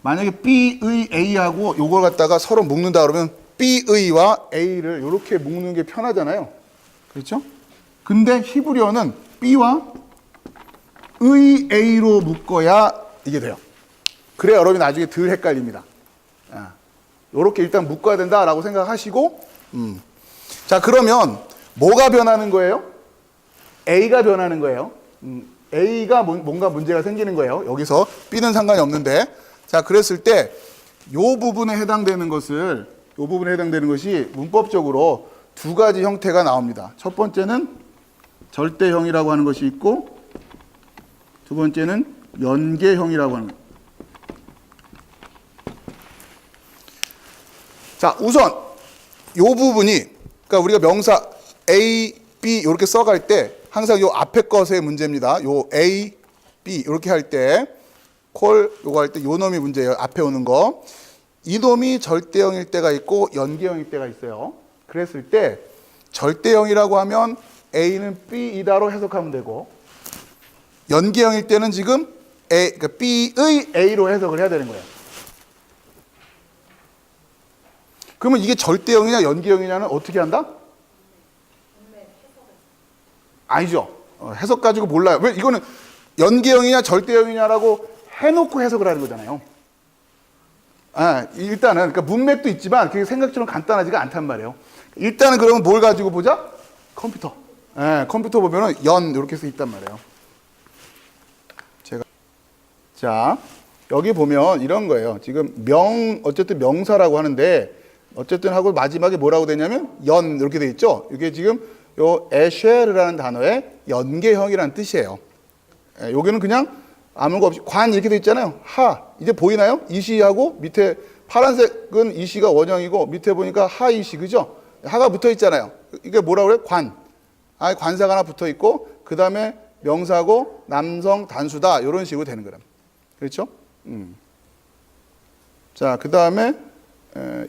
만약에 B의 A하고 요걸 갖다가 서로 묶는다 그러면 B의와 A를 이렇게 묶는 게 편하잖아요. 그렇죠? 근데 히브리어는 B와 의 A로 묶어야 이게 돼요. 그래 여러분이 나중에 덜 헷갈립니다. 이렇게 일단 묶어야 된다라고 생각하시고 자 그러면 뭐가 변하는 거예요? A가 변하는 거예요. A가 뭔가 문제가 생기는 거예요. 여기서 B는 상관이 없는데 자 그랬을 때 요 부분에 해당되는 것이 문법적으로 두 가지 형태가 나옵니다. 첫 번째는 절대형이라고 하는 것이 있고 두 번째는 연계형이라고 하는 거예요. 자 우선 요 부분이 그러니까 우리가 명사 A, B 이렇게 써갈 때 항상 요 앞에 것의 문제입니다. 요 A, B 이렇게 할 때 콜 요거 할 때 요 놈이 문제예요. 앞에 오는 거. 이 놈이 절대형일 때가 있고 연계형일 때가 있어요. 그랬을 때 절대형이라고 하면 A는 B이다로 해석하면 되고 연계형일 때는 지금 그러니까 B의 A로 해석을 해야 되는 거예요. 그러면 이게 절대형이냐 연계형이냐는 어떻게 한다? 아니죠. 해석 가지고 몰라요. 왜 이거는 연계형이냐 절대형이냐라고 해놓고 해석을 하는 거잖아요. 일단은 그러니까 문맥도 있지만 그게 생각처럼 간단하지가 않단 말이에요. 일단은 그러면 뭘 가지고 보자? 컴퓨터. 컴퓨터 보면은 연 이렇게 써 있단 말이에요. 자 여기 보면 이런 거예요. 지금 어쨌든 명사라고 하는데 어쨌든 하고 마지막에 뭐라고 되냐면 연 이렇게 돼 있죠. 이게 지금 요 에쉐르라는 단어의 연계형이라는 뜻이에요. 여기는 그냥 아무 거 없이 관 이렇게 돼 있잖아요. 하 이제 보이나요? 이시하고 밑에 파란색은 이시가 원형이고 밑에 보니까 하이시 그죠? 하가 붙어 있잖아요. 이게 뭐라고 그래요? 관. 관사가 하나 붙어 있고 그 다음에 명사고 남성 단수다 이런 식으로 되는 거랍니다. 그렇죠? 자, 그 다음에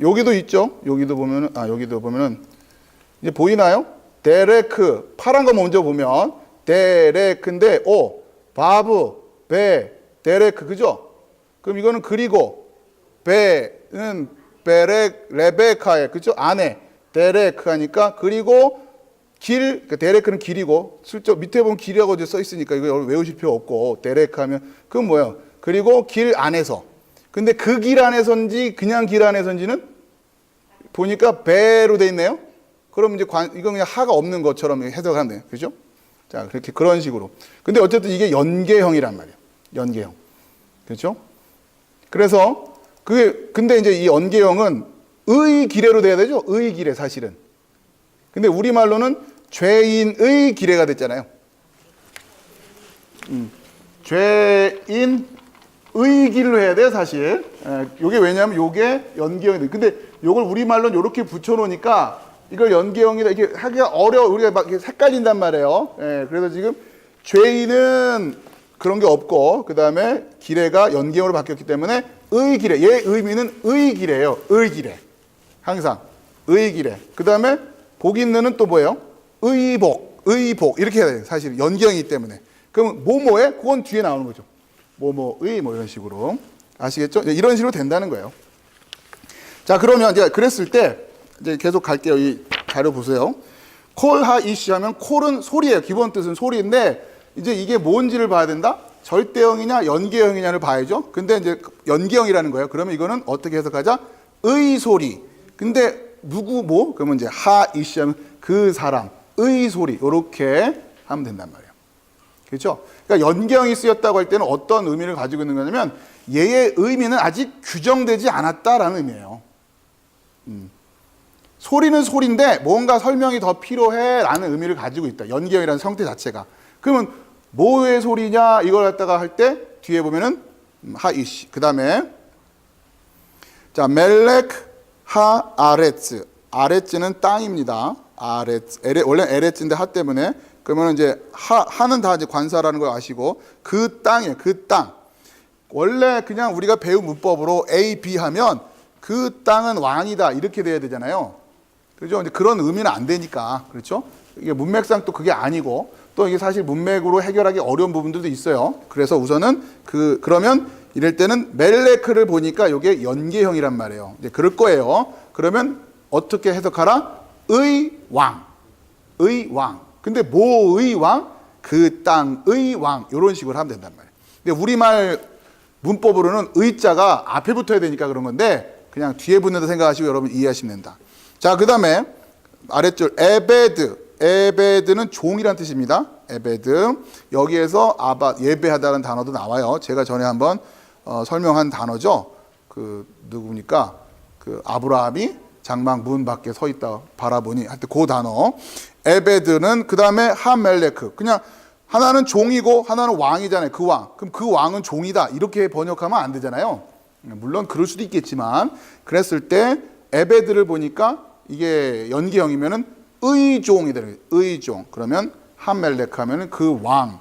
여기도 있죠. 여기도 보면은 이제 보이나요? 데레크 파란 거 먼저 보면 데레크인데 바브 베 데레크 그죠? 그럼 이거는 그리고 베는 베렉 레베카의 그죠? 아내 데레크 하니까 그리고 길 그러니까 데레크는 길이고 슬쩍 밑에 보면 길이라고 이제 써 있으니까 이거 외우실 필요 없고 데레크 하면 그건 뭐예요? 그리고 길 안에서 근데 그 길 안에서인지 그냥 길 안에서인지는 보니까 배로 돼 있네요. 그럼 이제 이건 그냥 하가 없는 것처럼 해석하면 돼요. 그죠? 자, 그렇게 그런 식으로. 근데 어쨌든 이게 연계형이란 말이에요. 연계형. 그렇죠? 그래서 근데 이제 이 연계형은 의 기례로 돼야 되죠? 의 기례 사실은. 근데 우리말로는 죄인의 기례가 됐잖아요. 죄인의 길로 해야 돼요, 사실. 요게 왜냐면 요게 연계형이 돼. 근데 요걸 우리말로는 이렇게 붙여놓으니까 이걸 연계형이다 이렇게 하기가 어려워. 우리가 막 이렇게 헷갈린단 말이에요. 그래서 지금 죄인은 그런 게 없고 그 다음에 기례가 연계형으로 바뀌었기 때문에 의기례 얘 의미는 의기례예요. 의기례 항상 의기례. 그 다음에 복 있는은 또 뭐예요? 의복 이렇게 해야 돼요. 사실 연계형이기 때문에. 그럼 뭐뭐에 그건 뒤에 나오는 거죠. 뭐뭐의 뭐 이런 식으로 아시겠죠? 이런 식으로 된다는 거예요. 자 그러면 이제 그랬을 때 이제 계속 갈게요. 이 자료 보세요. 콜하 이시 하면 콜은 소리예요. 기본 뜻은 소리인데 이제 이게 뭔지를 봐야 된다? 절대형이냐 연계형이냐를 봐야죠. 근데 이제 연계형이라는 거예요. 그러면 이거는 어떻게 해석하자? 의 소리. 근데 누구 뭐? 그러면 이제 하 이시 하면 그 사람 의 소리 이렇게 하면 된단 말이에요. 그렇죠? 그러니까 연계형이 쓰였다고 할 때는 어떤 의미를 가지고 있는 거냐면 얘의 의미는 아직 규정되지 않았다라는 의미예요. 소리는 소리인데 뭔가 설명이 더 필요해라는 의미를 가지고 있다. 연계형이라는 형태 자체가. 그러면 뭐의 소리냐 이걸 갖다가 할 때 뒤에 보면은 하이시. 그 다음에 자 멜렉 하 아레츠. 아레츠는 땅입니다. 아레츠. 원래 에레츠인데 하 때문에 그러면 이제 하는 다 이제 관사라는 걸 아시고 그 땅이에요. 그 땅. 원래 그냥 우리가 배운 문법으로 A, B 하면 그 땅은 왕이다 이렇게 돼야 되잖아요. 그렇죠? 이제 그런 의미는 안 되니까 그렇죠? 이게 문맥상 또 그게 아니고 또 이게 사실 문맥으로 해결하기 어려운 부분들도 있어요. 그래서 우선은 그러면 이럴 때는 멜레크를 보니까 이게 연계형이란 말이에요. 이제 그럴 거예요. 그러면 어떻게 해석하라? 의 왕, 의 왕. 근데 뭐의 왕? 그 땅의 왕. 이런 식으로 하면 된단 말이에요. 근데 우리말 문법으로는 의자가 앞에 붙어야 되니까 그런 건데 그냥 뒤에 붙는다 생각하시고 여러분 이해하시면 된다. 자, 그 다음에 아랫줄 에베드. 에베드는 종이란 뜻입니다. 에베드. 여기에서 아바 예배하다는 단어도 나와요. 제가 전에 한번 설명한 단어죠. 그 누구니까 그 아브라함이 장막 문 밖에 서 있다 바라보니 하여튼 그 단어. 에베드는 그 다음에 하멜레크. 그냥 하나는 종이고 하나는 왕이잖아요. 그 왕. 그럼 그 왕은 종이다. 이렇게 번역하면 안 되잖아요. 물론 그럴 수도 있겠지만 그랬을 때 에베드를 보니까 이게 연계형이면은 의종이 되는 거예요. 의종. 그러면 하멜레크 하면은 그 왕.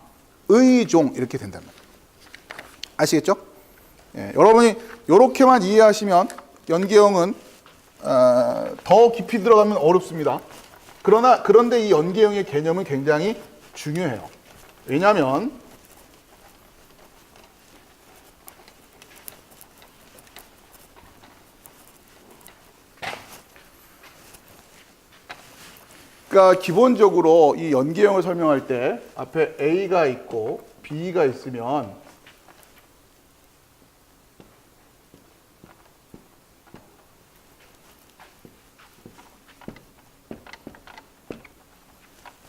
의종 이렇게 된단 말이에요. 아시겠죠? 예, 여러분이 이렇게만 이해하시면 연계형은 더 깊이 들어가면 어렵습니다. 그런데 이 연계형의 개념은 굉장히 중요해요. 왜냐하면 그러니까 기본적으로 이 연계형을 설명할 때 앞에 A가 있고 B가 있으면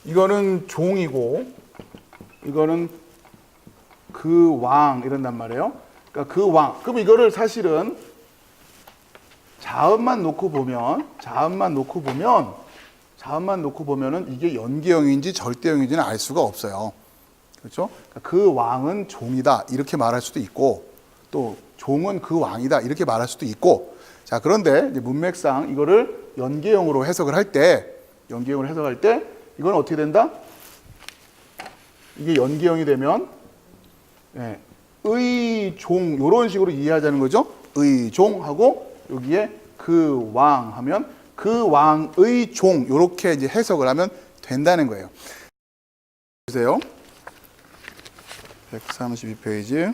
이거는 종이고 이거는 그 왕 이런단 말이에요. 그러니까 그 왕. 그럼 이거를 사실은 자음만 놓고 보면은 이게 연계형인지 절대형인지는 알 수가 없어요. 그렇죠? 그러니까 그 왕은 종이다 이렇게 말할 수도 있고 또 종은 그 왕이다 이렇게 말할 수도 있고 자 그런데 이제 문맥상 이거를 연계형으로 해석을 할 때 이건 어떻게 된다? 이게 연계형이 되면 의종 이런 식으로 이해하자는 거죠. 의종하고 여기에 그 왕 하면 그 왕의 종 이렇게 이제 해석을 하면 된다는 거예요. 보세요. 132페이지.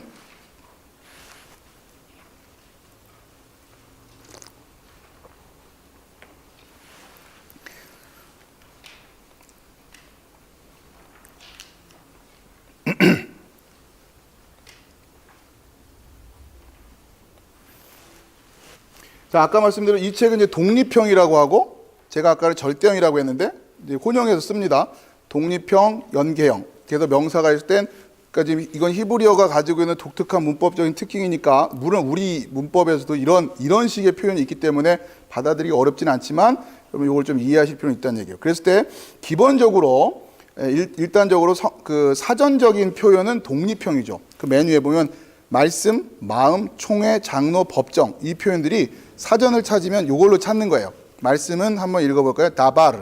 자, 아까 말씀드린 이 책은 이제 독립형이라고 하고 제가 아까는 절대형이라고 했는데 이제 혼용해서 씁니다. 독립형, 연계형. 그래서 명사가 있을 땐 그러니까 지금 이건 히브리어가 가지고 있는 독특한 문법적인 특징이니까 물론 우리 문법에서도 이런 식의 표현이 있기 때문에 받아들이기 어렵진 않지만 여러분 이걸 좀 이해하실 필요는 있다는 얘기예요. 그랬을 때 기본적으로 일단적으로 그 사전적인 표현은 독립형이죠. 그 맨 위에 보면 말씀, 마음, 총회, 장로, 법정 이 표현들이 사전을 찾으면 이걸로 찾는 거예요. 말씀은 한번 읽어볼까요? 다바르.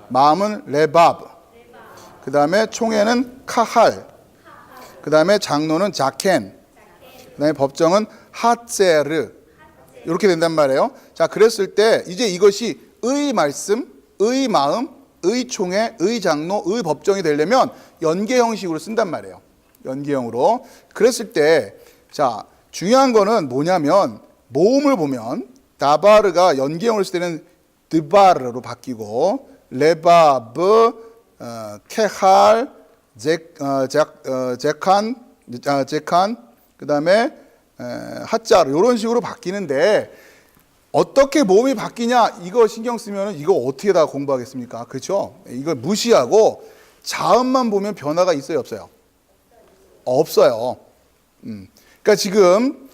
마음은 레바브. 그 다음에 총회는 카할. 그 다음에 장로는 자켄. 그 다음에 법정은 하체르. 이렇게 된단 말이에요. 자, 그랬을 때 이제 이것이 의 말씀, 의 마음, 의 총회, 의 장로, 의 법정이 되려면 연계 형식으로 쓴단 말이에요. 연계형으로. 그랬을 때, 자, 중요한 거는 뭐냐면, 모음을 보면, 다바르가 연계형으로 쓸 때는 드바르로 바뀌고, 레바브, 케할, 제칸, 그 다음에 하자르, 이런 식으로 바뀌는데, 어떻게 모음이 바뀌냐, 이거 신경 쓰면 이거 어떻게 다 공부하겠습니까? 그렇죠? 이걸 무시하고, 자음만 보면 변화가 있어요, 없어요? 없어요. 그러니까 지금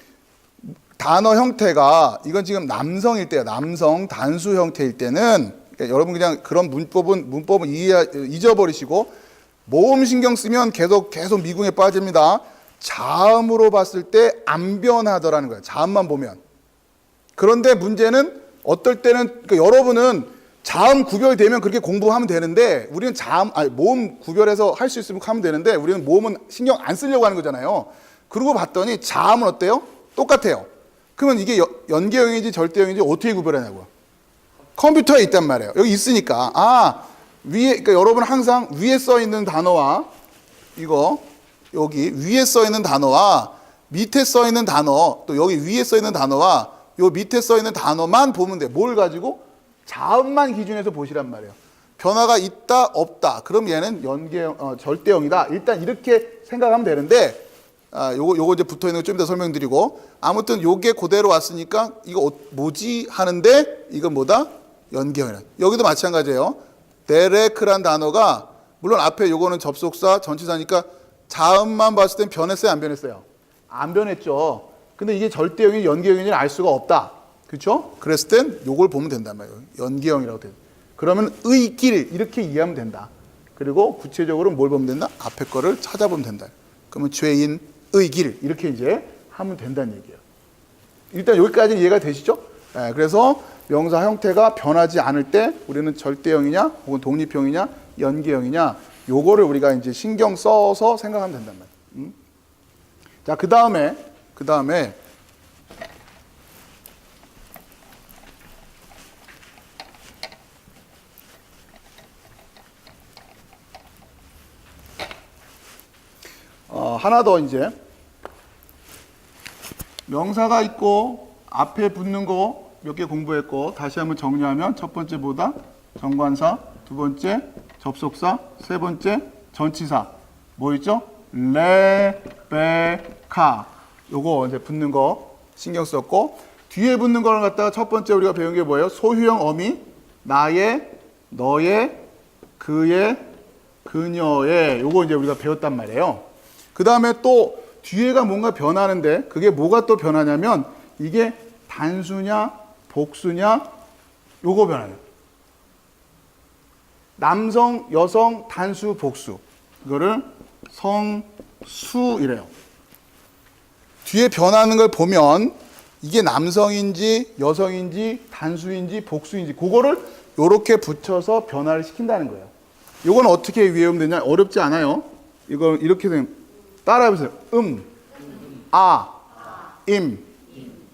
단어 형태가 이건 지금 남성일 때요. 남성 단수 형태일 때는 그러니까 여러분 그냥 그런 문법은 잊어버리시고 모음 신경 쓰면 계속 미궁에 빠집니다. 자음으로 봤을 때 안 변하더라는 거예요. 자음만 보면. 그런데 문제는 어떨 때는 그러니까 여러분은 자음 구별되면 그렇게 공부하면 되는데 우리는 모음 구별해서 할 수 있으면 하면 되는데 우리는 모음은 신경 안 쓰려고 하는 거잖아요. 그러고 봤더니 자음은 어때요? 똑같아요. 그러면 이게 연계형인지 절대형인지 어떻게 구별하냐고요. 컴퓨터에 있단 말이에요. 여기 있으니까 위에 그러니까 여러분 항상 위에 써 있는 단어와 여기 위에 써 있는 단어와 밑에 써 있는 단어 또 여기 위에 써 있는 단어와 요 밑에 써 있는 단어만 보면 돼. 뭘 가지고? 자음만 기준해서 보시란 말이에요. 변화가 있다 없다. 그럼 얘는 절대형이다. 일단 이렇게 생각하면 되는데 요거 이제 붙어 있는 거 좀 이따 설명드리고 아무튼 요게 그대로 왔으니까 이거 뭐지 하는데 이건 뭐다? 연계형이다. 여기도 마찬가지예요. 데레크란 단어가 물론 앞에 요거는 접속사 전치사니까 자음만 봤을 땐 변했어요, 안 변했어요? 안 변했죠. 근데 이게 절대형인지 연계형인지는 알 수가 없다. 그렇죠? 그랬을 땐 요걸 보면 된단 말이에요. 연계형이라고 돼. 그러면 의길 이렇게 이해하면 된다. 그리고 구체적으로 뭘 보면 된다? 앞에 거를 찾아보면 된다. 그러면 죄인 의길 이렇게 이제 하면 된다는 얘기예요. 일단 여기까지는 이해가 되시죠? 네, 그래서 명사 형태가 변하지 않을 때 우리는 절대형이냐 혹은 독립형이냐 연계형이냐 요거를 우리가 이제 신경 써서 생각하면 된단 말이에요. 자, 그 다음에 하나 더 이제 명사가 있고 앞에 붙는 거 몇 개 공부했고 다시 한번 정리하면 첫 번째 뭐다? 정관사, 두 번째 접속사, 세 번째 전치사. 뭐 있죠? 레베카. 요거 이제 붙는 거 신경 썼고 뒤에 붙는 거를 갖다가 첫 번째 우리가 배운 게 뭐예요? 소유형 어미, 나의, 너의, 그의, 그녀의. 요거 이제 우리가 배웠단 말이에요. 그 다음에 또 뒤에가 뭔가 변하는데 그게 뭐가 또 변하냐면 이게 단수냐 복수냐 요거 변하네요. 남성, 여성, 단수, 복수. 이거를 성수이래요. 뒤에 변하는 걸 보면 이게 남성인지 여성인지 단수인지 복수인지 그거를 요렇게 붙여서 변화를 시킨다는 거예요. 요건 어떻게 외우면 되냐? 어렵지 않아요. 이거 이렇게 되면 따라해보세요.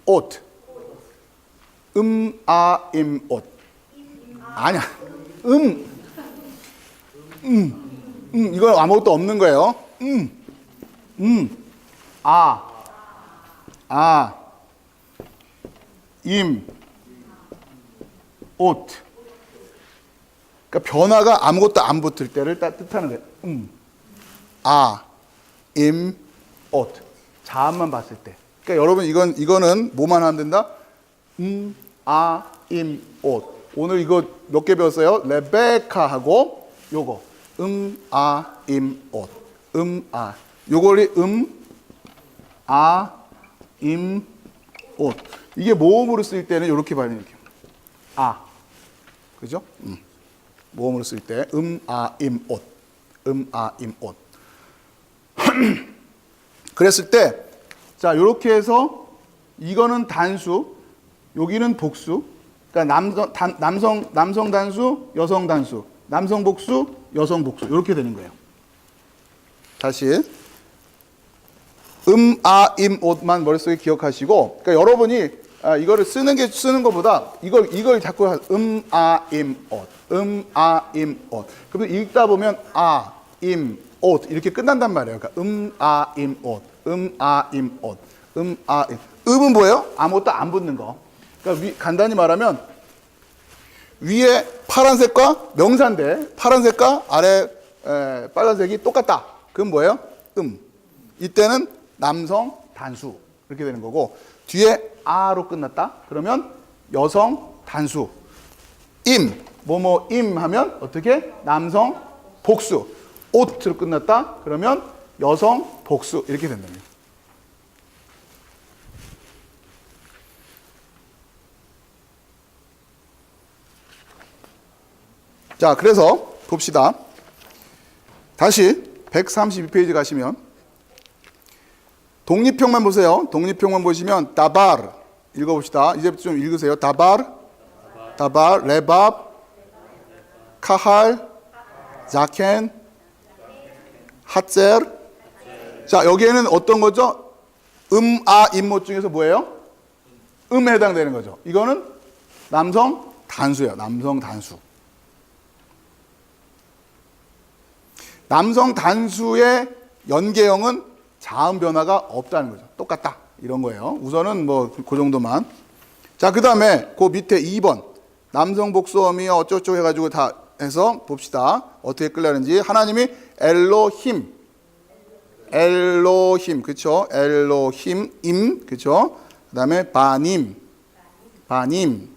옷. 옷. 아니야. 이건 아무것도 없는 거예요. 옷. 그러니까 변화가 아무것도 안 붙을 때를 뜻하는 거예요. 옷. 자음만 봤을 때. 그러니까 여러분 이거는 뭐만 하면 된다? 옷. 오늘 이거 몇 개 배웠어요? 레베카하고 요거 옷. 요걸이 옷. 이게 모음으로 쓸 때는 이렇게 봐야 돼요. 그죠? 모음으로 쓸 때 옷. 옷. 그랬을 때 자, 요렇게 해서 이거는 단수, 여기는 복수. 그러니까 남성 단수, 여성 단수. 남성 복수, 여성 복수. 이렇게 되는 거예요. 다시 옷만 머릿속에 기억하시고 그러니까 여러분이 이거를 쓰는 것보다 이걸 자꾸 옷. 그러면 읽다 보면 옷 이렇게 끝난단 말이에요. 그러니까 옷. 옷. 음은 뭐예요? 아무것도 안 붙는 거. 그러니까 간단히 말하면 위에 파란색과 명사인데 파란색과 아래 빨간색이 똑같다. 그건 뭐예요? 이때는 남성 단수 이렇게 되는 거고 뒤에 아로 끝났다. 그러면 여성 단수. 뭐뭐임 하면 어떻게? 남성 복수. 옷으로 끝났다. 그러면 여성 복수 이렇게 된답니다. 자, 그래서 봅시다. 다시 132페이지 가시면 독립형만 보세요. 독립형만 보시면 다바르 읽어봅시다. 이제부터 좀 읽으세요. 다바르, 레밥, 카할, 자켄, 핫셀. 자, 여기에는 어떤 거죠? 임모 중에서 뭐예요? 음에 해당되는 거죠. 이거는 남성 단수예요. 남성 단수. 남성 단수의 연계형은 자음 변화가 없다는 거죠. 똑같다. 이런 거예요. 우선은 뭐 그 정도만. 자, 그 다음에 그 밑에 2번. 남성 복수어미 어쩌고 해가지고 다 해서 봅시다. 어떻게 끌려는지. 하나님이 엘로힘. 그쵸? 엘로힘, 그쵸? 그 다음에 바님. 그러니까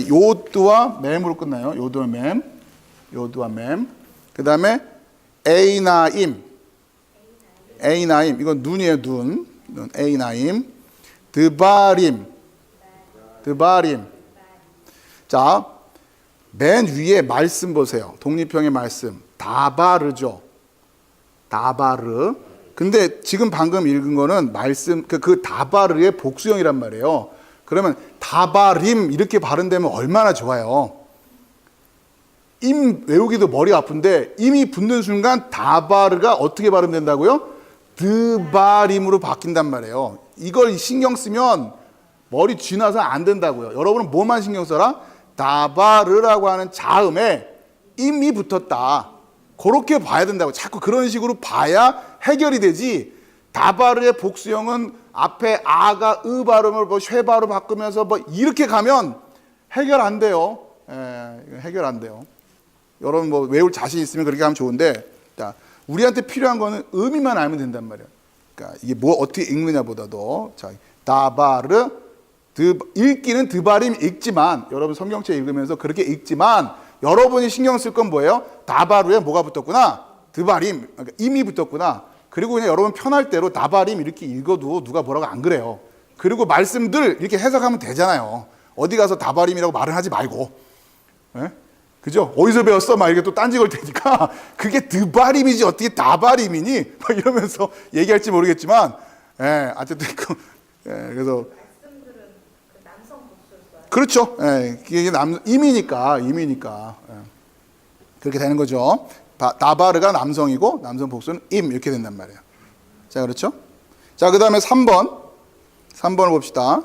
요드와 맴으로 끝나요. 요드와 맴. 그 다음에 에이나임. 이건 눈이에요, 눈. 에이나임. 드바림. 자, 맨 위에 말씀 보세요. 독립형의 말씀. 다바르죠. 다바르. 근데 지금 방금 읽은 거는 말씀, 그 다바르의 복수형이란 말이에요. 그러면 다바림 이렇게 발음되면 얼마나 좋아요. 임 외우기도 머리 아픈데 임이 붙는 순간 다바르가 어떻게 발음된다고요? 드바림으로 바뀐단 말이에요. 이걸 신경 쓰면 머리 쥐나서 안 된다고요. 여러분은 뭐만 신경 써라? 다바르라고 하는 자음에 임이 붙었다. 그렇게 봐야 된다고. 자꾸 그런 식으로 봐야 해결이 되지. 다바르의 복수형은 앞에 아가 으 발음을 뭐 쉐바로 바꾸면서 뭐 이렇게 가면 해결 안 돼요. 해결 안 돼요. 여러분 뭐 외울 자신 있으면 그렇게 하면 좋은데, 자, 우리한테 필요한 거는 의미만 알면 된단 말이에요. 그러니까 이게 뭐 어떻게 읽느냐보다도, 자, 다바르, 읽기는 드바림 읽지만, 여러분 성경책 읽으면서 그렇게 읽지만, 여러분이 신경 쓸 건 뭐예요? 다바르에 뭐가 붙었구나? 드바림, 그러니까 임이 붙었구나. 그리고 그냥 여러분 편할 대로 다바림 이렇게 읽어도 누가 뭐라고 안 그래요. 그리고 말씀들 이렇게 해석하면 되잖아요. 어디 가서 다바림이라고 말을 하지 말고. 예? 그죠? 어디서 배웠어? 막 이렇게 또 딴지 걸 테니까 그게 드바림이지 어떻게 다바림이니? 막 이러면서 얘기할지 모르겠지만, 어쨌든 그래서 말씀들은 그 남성 복수를 써요. 그렇죠. 이게 임이니까. 그렇게 되는 거죠. 다바르가 남성이고 남성 복수는 임 이렇게 된단 말이에요. 자, 그렇죠? 자, 그 다음에 3번을 봅시다.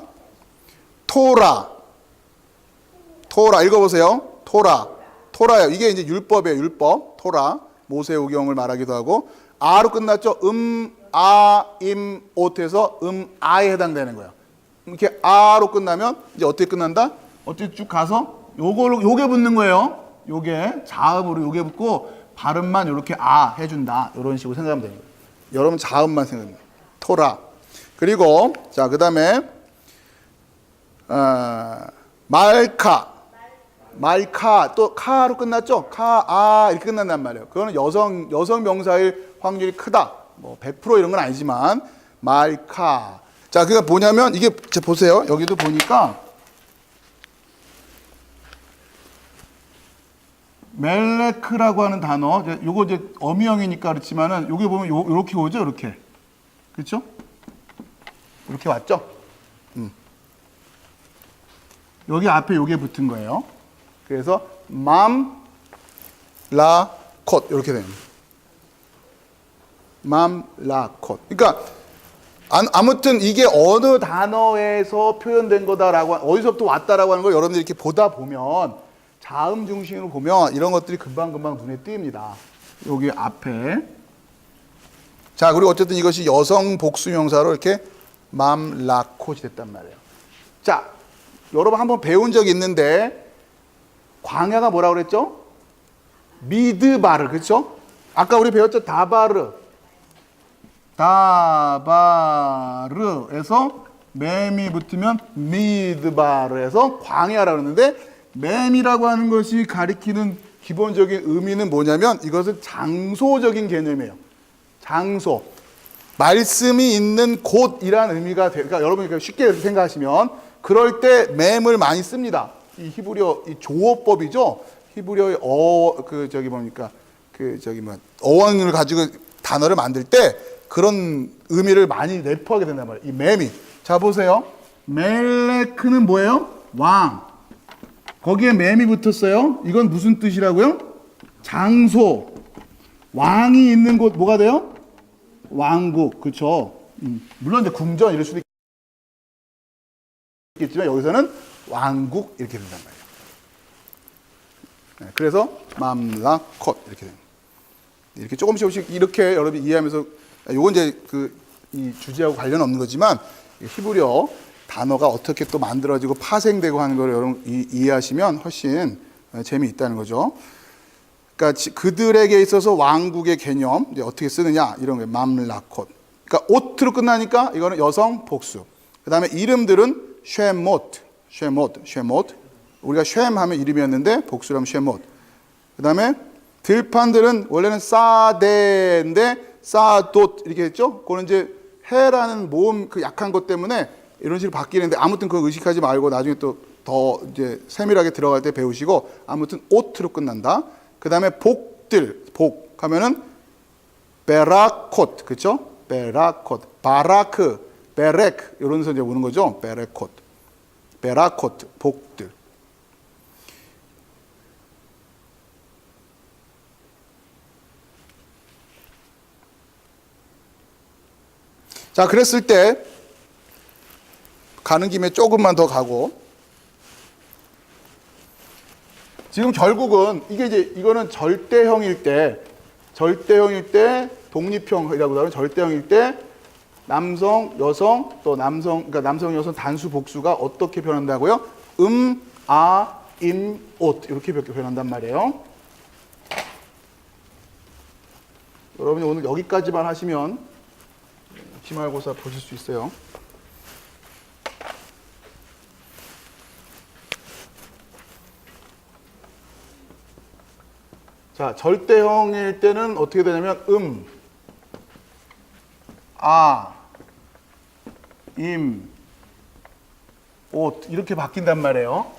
토라 읽어보세요. 토라예요. 이게 이제 율법이에요. 율법. 토라. 모세오경을 말하기도 하고. 아로 끝났죠. 옷에서 아에 해당되는 거예요. 이렇게 아로 끝나면 이제 어떻게 끝난다? 어떻게 쭉 가서 요게 붙는 거예요. 요게 자음으로 요게 붙고 발음만 이렇게 아 해준다. 이런 식으로 생각하면 되는 거예요. 여러분 자음만 생각합니다. 토라. 그리고 자, 그 다음에 말카 또 카로 끝났죠. 카 이렇게 끝난단 말이에요. 그거는 여성 명사일 확률이 크다. 뭐 100% 이런 건 아니지만 말카. 자, 그게 뭐냐면 이게 보세요. 여기도 보니까 멜레크라고 하는 단어. 요거 이제 어미형이니까 그렇지만은 여기 보면 요렇게 오죠. 이렇게. 그렇죠? 이렇게 왔죠? 여기 앞에 요게 붙은 거예요. 그래서 맘라콧 이렇게 됩니다. 맘라콧. 그러니까 아무튼 이게 어느 단어에서 표현된 거다라고, 어디서부터 왔다라고 하는 걸 여러분들이 이렇게 보다 보면, 자음 중심으로 보면 이런 것들이 금방금방 눈에 띕니다. 여기 앞에. 자, 그리고 어쨌든 이것이 여성 복수명사로 이렇게 맘라콧이 됐단 말이에요. 자, 여러분 한번 배운 적이 있는데, 광야가 뭐라고 그랬죠? 미드바르, 그렇죠? 아까 우리 배웠죠? 다바르에서 맴이 붙으면 미드바르에서 광야라고 그러는데, 맴이라고 하는 것이 가리키는 기본적인 의미는 뭐냐면 이것은 장소적인 개념이에요. 장소. 말씀이 있는 곳이란 의미가 그러니까 여러분이 쉽게 이렇게 생각하시면 그럴 때 맴을 많이 씁니다. 이 히브리어 이 조어법이죠. 히브리어의 어원을 가지고 단어를 만들 때 그런 의미를 많이 내포하게 된단 말이에요. 이 맴이. 자 보세요. 멜레크는 뭐예요? 왕. 거기에 맴이 붙었어요. 이건 무슨 뜻이라고요? 장소. 왕이 있는 곳 뭐가 돼요? 왕국. 그렇죠. 물론 이제 궁전 이럴 수도 있겠지만 여기서는 왕국 이렇게 된단 말이에요. 네, 그래서 맘라콧 이렇게 됩니다. 이렇게 조금씩 이렇게 여러분이 이해하면서 요건 이제 이 주제하고 관련 없는 거지만 히브리어 단어가 어떻게 또 만들어지고 파생되고 하는 걸 여러분 이해하시면 훨씬 재미있다는 거죠. 그러니까 그들에게 있어서 왕국의 개념 이제 어떻게 쓰느냐 이런 거예요. 맘라콧. 그러니까 오트로 끝나니까 이거는 여성 복수. 그다음에 이름들은 쉐못. 우리가 쉐մ 하면 이름이었는데 복수라면 쉐못. 그다음에 들판들은 원래는 사데인데 사돗 이렇게 했죠. 그거는 이제 해라는 모음 그 약한 것 때문에 이런 식으로 바뀌는데 아무튼 그거 의식하지 말고 나중에 또 더 이제 세밀하게 들어갈 때 배우시고 아무튼 오트로 끝난다. 그 다음에 복들, 복 하면은 베라콧, 그렇죠? 베라콧, 바라크, 베렉 이런 데서 이제 오는 거죠. 베레콧, 베라콧, 복들. 자, 그랬을 때 가는 김에 조금만 더 가고 지금 결국은 이거는 절대형일 때 독립형이라고 하면 절대형일 때 남성, 여성 또 그러니까 남성, 여성 단수 복수가 어떻게 변한다고요? 옷 이렇게 변한단 말이에요. 여러분이 오늘 여기까지만 하시면 기말고사 보실 수 있어요. 자, 절대형일 때는 어떻게 되냐면 옷 이렇게 바뀐단 말이에요.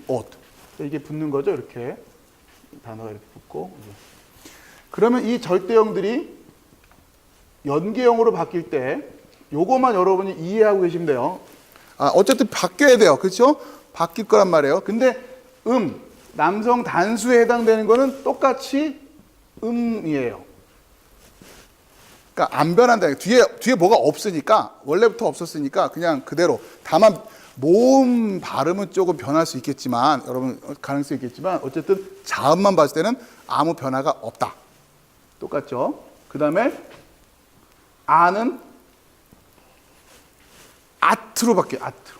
옷 이게 붙는 거죠. 이렇게 단어가 이렇게 붙고 그러면 이 절대형들이 연계형으로 바뀔 때 요거만 여러분이 이해하고 계시면 돼요. 어쨌든 바뀌어야 돼요. 그렇죠? 바뀔 거란 말이에요. 근데 남성 단수에 해당되는 거는 똑같이 이에요. 그러니까 안 변한다. 뒤에 뭐가 없으니까 원래부터 없었으니까 그냥 그대로. 다만 모음 발음은 조금 변할 수 있겠지만 여러분 가능성이 있겠지만 어쨌든 자음만 봤을 때는 아무 변화가 없다. 똑같죠? 그 다음에 아는 아트로 바뀌어요. 아트로.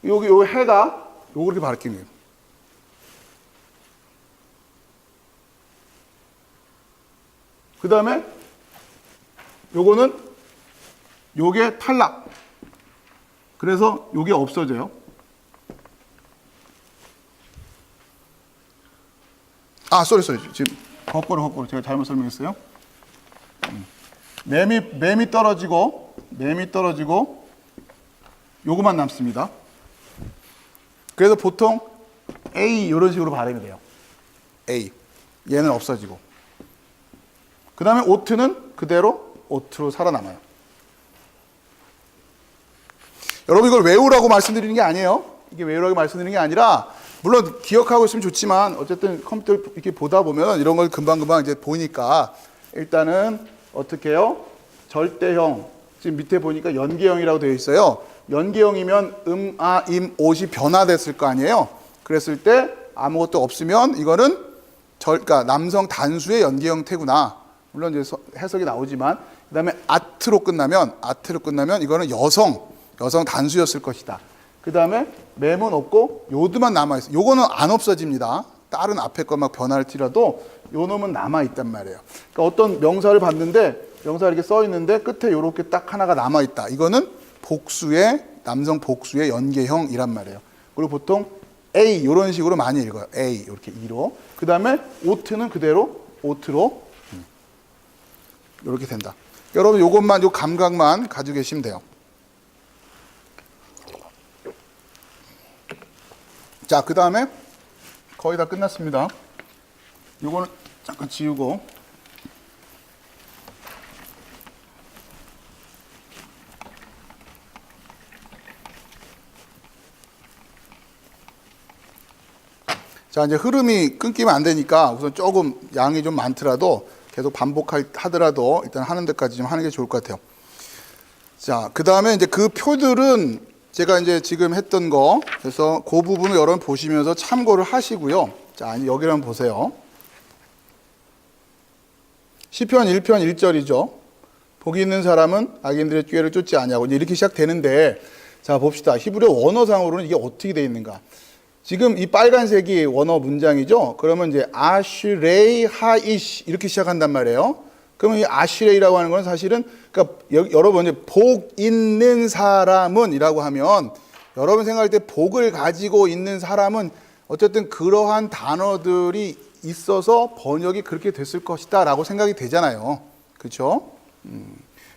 요 해가 요렇게 바뀌는 거예요. 그 다음에 요게 탈락. 그래서 요게 없어져요. 쏘리. 지금 거꾸로 제가 잘못 설명했어요. 맴이 떨어지고 요거만 남습니다. 그래서 보통 A 이런 식으로 발음이 돼요. A. 얘는 없어지고. 그 다음에 오트는 그대로 오트로 살아남아요. 여러분 이걸 외우라고 말씀드리는 게 아니에요. 이게 외우라고 말씀드리는 게 아니라 물론 기억하고 있으면 좋지만 어쨌든 컴퓨터 이렇게 보다 보면 이런 걸 금방금방 이제 보니까 일단은 어떻게 해요? 절대형. 지금 밑에 보니까 연계형이라고 되어 있어요. 연계형이면 옷이 변화됐을 거 아니에요. 그랬을 때 아무것도 없으면 이거는 그러니까 남성 단수의 연계 형태구나. 물론 이제 해석이 나오지만 그다음에 아트로 끝나면 이거는 여성 단수였을 것이다. 그다음에 맴은 없고 요드만 남아 있어. 요거는 안 없어집니다. 다른 앞에 거 막 변할지라도 요 놈은 남아 있단 말이에요. 그러니까 어떤 명사를 봤는데 명사 이렇게 써 있는데 끝에 요렇게 딱 하나가 남아 있다. 이거는 남성 복수의 연계형이란 말이에요. 그리고 보통 A 이런 식으로 많이 읽어요. A 이렇게 E로. 그 다음에 오트는 그대로 오트로 이렇게 된다. 여러분 요것만 요 감각만 가지고 계시면 돼요. 자, 그 다음에 거의 다 끝났습니다. 요거는 잠깐 지우고. 자, 이제 흐름이 끊기면 안 되니까 우선 조금 양이 좀 많더라도 계속 반복하더라도 일단 하는 데까지 좀 하는 게 좋을 것 같아요. 자, 그 다음에 이제 그 표들은 제가 이제 지금 했던 거, 그래서 그 부분을 여러분 보시면서 참고를 하시고요. 자, 여기를 한번 보세요. 시편 1편 1절이죠. 복이 있는 사람은 악인들의 꾀를 쫓지 아니하고 이제 이렇게 시작되는데, 자, 봅시다. 히브리어 원어상으로는 이게 어떻게 되어 있는가? 지금 이 빨간색이 원어 문장이죠. 그러면 이제 아슈레이 하이시 이렇게 시작한단 말이에요. 그러면 이 아슈레이라고 하는 건 사실은, 그러니까 여러분 이제 복 있는 사람은이라고 하면 여러분 생각할 때 복을 가지고 있는 사람은 어쨌든 그러한 단어들이 있어서 번역이 그렇게 됐을 것이다라고 생각이 되잖아요. 그렇죠?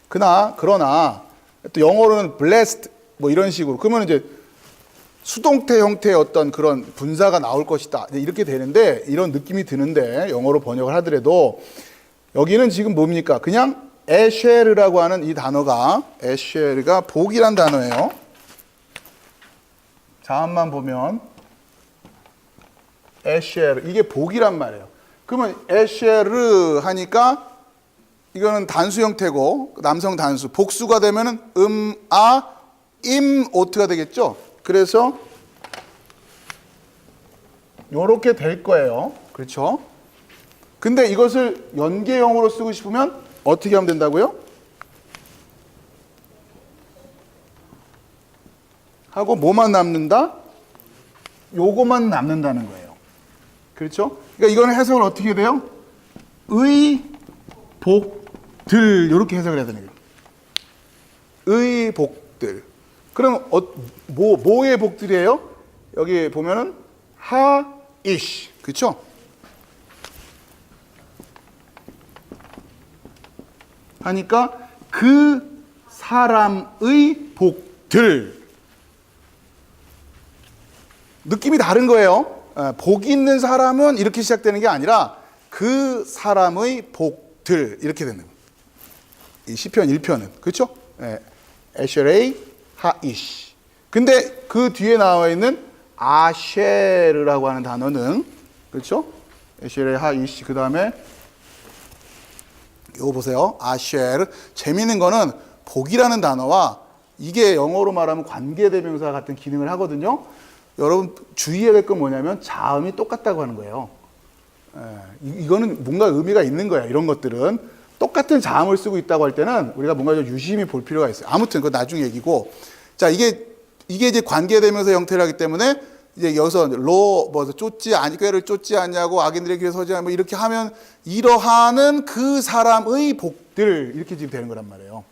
그러나 또 영어로는 blessed 뭐 이런 식으로 그러면 이제 수동태 형태의 어떤 그런 분사가 나올 것이다. 이렇게 되는데, 이런 느낌이 드는데, 영어로 번역을 하더라도, 여기는 지금 뭡니까? 그냥 에쉐르라고 하는 이 단어가, 에쉐르가 복이란 단어예요. 자음만 보면, 에쉐르, 이게 복이란 말이에요. 그러면 에쉐르 하니까, 이거는 단수 형태고, 남성 단수. 복수가 되면은 오트가 되겠죠? 그래서 이렇게 될 거예요. 그렇죠? 근데 이것을 연계형으로 쓰고 싶으면 어떻게 하면 된다고요? 하고 뭐만 남는다? 요거만 남는다는 거예요. 그렇죠? 그러니까 이거는 해석을 어떻게 돼요? 의, 복, 들 이렇게 해석을 해야 되는 거예요. 의, 복, 들. 그럼 뭐의 복들이에요? 여기 보면은 하이시, 그렇죠? 하니까 그 사람의 복들. 느낌이 다른 거예요. 복 있는 사람은 이렇게 시작되는 게 아니라 그 사람의 복들 이렇게 되는 거예요. 이 시편 1편은 그렇죠? 에쉐레이 하이시. 근데 그 뒤에 나와 있는 아쉐르라고 하는 단어는 그렇죠? 에쉐레 하이시. 그 다음에 이거 보세요. 아쉐르. 재미있는 거는 복이라는 단어와 이게 영어로 말하면 관계대명사 같은 기능을 하거든요. 여러분 주의해야 될 건 뭐냐면 자음이 똑같다고 하는 거예요. 이거는 뭔가 의미가 있는 거야. 이런 것들은 똑같은 자음을 쓰고 있다고 할 때는 우리가 뭔가 좀 유심히 볼 필요가 있어요. 아무튼 그건 나중에 얘기고. 자, 이게 이제 관계되면서 형태라기 때문에 이제 여기서 쫓지 아니 꾀를 쫓지 않냐고 악인들의 길에 서지 않고 뭐 이렇게 하면 이러하는 그 사람의 복들 이렇게 지금 되는 거란 말이에요.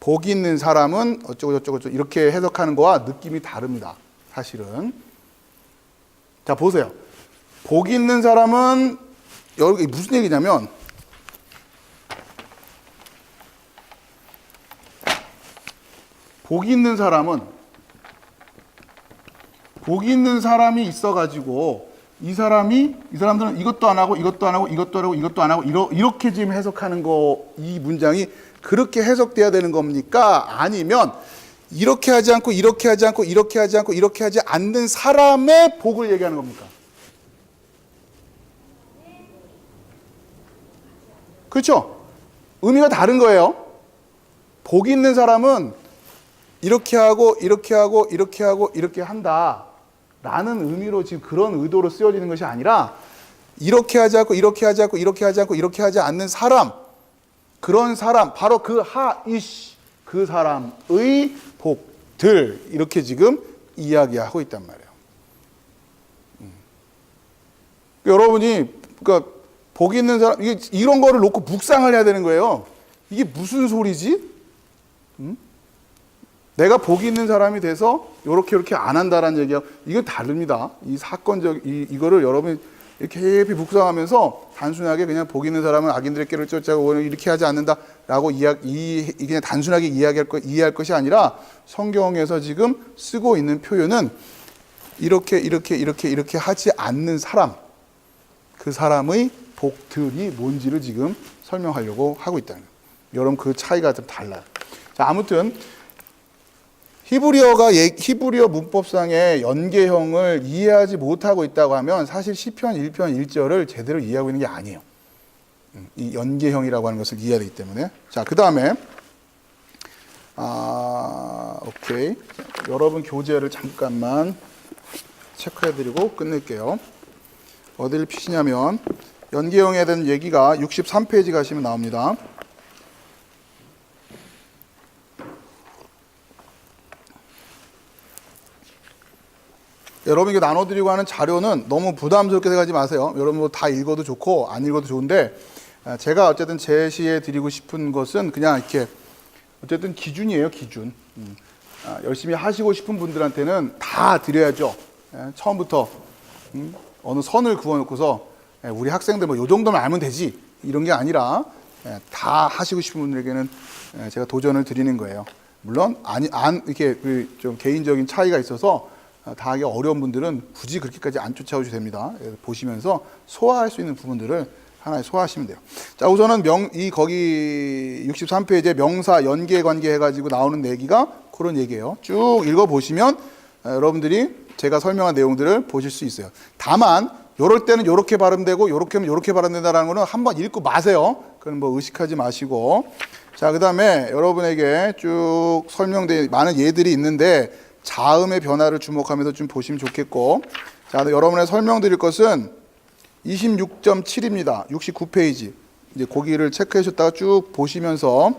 복 있는 사람은 어쩌고 저쩌고 이렇게 해석하는 거와 느낌이 다릅니다. 사실은. 자, 보세요. 복 있는 사람은 여기 무슨 얘기냐면 복 있는 사람이 있어가지고 이 사람들은 이것도 안 하고 이것도 안 하고 이것도 안 하고 이것도 안 하고 이렇게 지금 해석하는 거 이 문장이 그렇게 해석돼야 되는 겁니까? 아니면 이렇게 하지 않고 이렇게 하지 않고 이렇게 하지 않고 이렇게 하지 않는 사람의 복을 얘기하는 겁니까? 그렇죠? 의미가 다른 거예요. 복 있는 사람은 이렇게 하고 이렇게 하고 이렇게 하고 이렇게 한다 라는 의미로 지금 그런 의도로 쓰여지는 것이 아니라 이렇게 하지 않고 이렇게 하지 않고 이렇게 하지 않고 이렇게 하지 않는 사람, 그런 사람, 바로 그 하이시, 그 사람의 복들 이렇게 지금 이야기하고 있단 말이에요. 여러분이 그러니까 복 있는 사람, 이런 거를 놓고 묵상을 해야 되는 거예요. 이게 무슨 소리지? 내가 복이 있는 사람이 돼서 이렇게 안 한다라는 얘기가 이건 다릅니다. 이 사건적 이거를 여러분이 이렇게 깊이 묵상하면서 단순하게 그냥 복 있는 사람은 악인들의 길을 쫓아가고 이렇게 하지 않는다라고 그냥 단순하게 이해할 것이 아니라 성경에서 지금 쓰고 있는 표현은 이렇게 하지 않는 사람, 그 사람의 복들이 뭔지를 지금 설명하려고 하고 있다는 거예요. 여러분 그 차이가 좀 달라요. 자, 아무튼 히브리어 문법상의 연계형을 이해하지 못하고 있다고 하면 사실 시편 1편 1절을 제대로 이해하고 있는 게 아니에요. 이 연계형이라고 하는 것을 이해해야 되기 때문에. 자, 그 다음에 오케이. 여러분 교재를 잠깐만 체크해드리고 끝낼게요. 어디를 피시냐면 연계형에 대한 얘기가 63페이지 가시면 나옵니다. 여러분 이게 나눠드리고 하는 자료는 너무 부담스럽게 생각하지 마세요. 여러분 뭐 다 읽어도 좋고 안 읽어도 좋은데 제가 어쨌든 제시해 드리고 싶은 것은 그냥 이렇게 어쨌든 기준이에요. 기준. 열심히 하시고 싶은 분들한테는 다 드려야죠. 처음부터 어느 선을 그어놓고서 우리 학생들 뭐 요 정도만 알면 되지 이런 게 아니라 다 하시고 싶은 분들에게는 제가 도전을 드리는 거예요. 물론 이렇게 좀 개인적인 차이가 있어서 다 하기 어려운 분들은 굳이 그렇게까지 안 쫓아오셔도 됩니다. 보시면서 소화할 수 있는 부분들을 하나에 소화하시면 돼요. 자, 우선은 거기 63페이지에 명사 연계 관계 해가지고 나오는 얘기가 그런 얘기예요. 쭉 읽어보시면 여러분들이 제가 설명한 내용들을 보실 수 있어요. 다만 요럴 때는 요렇게 발음되고 요렇게 하면 요렇게 발음된다는 거는 한번 읽고 마세요. 그건 뭐 의식하지 마시고. 자, 그 다음에 여러분에게 쭉 설명된 많은 예들이 있는데 자음의 변화를 주목하면서 좀 보시면 좋겠고. 자, 여러분의 설명드릴 것은 26.7입니다. 69페이지. 이제 거기를 체크해 주셨다가 쭉 보시면서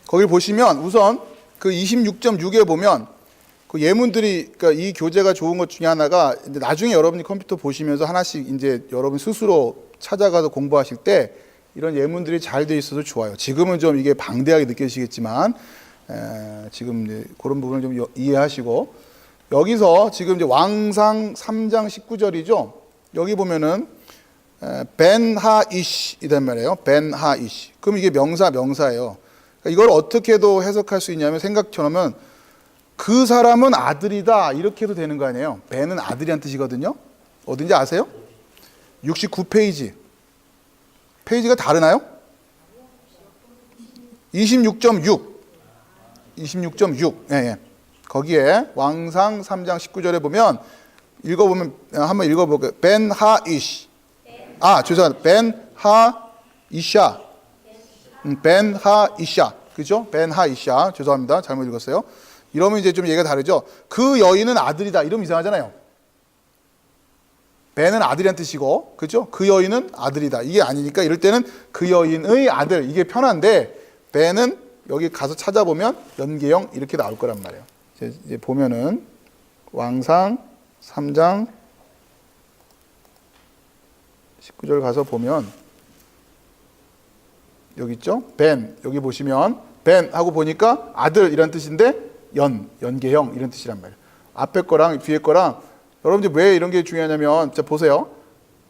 거기 보시면 우선 그 26.6에 보면 그 예문들이 그러니까 이 교재가 좋은 것 중에 하나가 이제 나중에 여러분이 컴퓨터 보시면서 하나씩 이제 여러분 스스로 찾아가서 공부하실 때 이런 예문들이 잘 돼 있어서 좋아요. 지금은 좀 이게 방대하게 느껴지겠지만 지금 이제 그런 부분을 좀 이해하시고 여기서 지금 이제 왕상 3장 19절이죠. 여기 보면은 벤하이시이란 말이에요. 벤하이시. 그럼 이게 명사예요. 그러니까 이걸 어떻게도 해석할 수 있냐면 생각처럼은 그 사람은 아들이다 이렇게 해도 되는 거 아니에요. 벤은 아들이란 뜻이거든요. 어딘지 아세요? 69페이지. 페이지가 다르나요? 26.6. 26.6. 예. 거기에 왕상 3장 19절에 보면 한번 읽어볼게요. 벤하이시. 죄송합니다. 벤하이샤. 벤하이샤. 그죠? 벤하이샤. 죄송합니다. 잘못 읽었어요. 이러면 이제 좀 얘기가 다르죠. 그 여인은 아들이다. 이러면 이상하잖아요. 벤은 아들이란 뜻이고, 그죠? 그 여인은 아들이다. 이게 아니니까 이럴 때는 그 여인의 아들. 이게 편한데, 벤은 여기 가서 찾아보면 연계형 이렇게 나올 거란 말이에요. 이제 보면은 왕상 3장 19절 가서 보면 여기 있죠? 벤. 여기 보시면 벤 하고 보니까 아들 이란 뜻인데 연계형 이런 뜻이란 말이에요. 앞에 거랑 뒤에 거랑 여러분들 왜 이런 게 중요하냐면 자 보세요.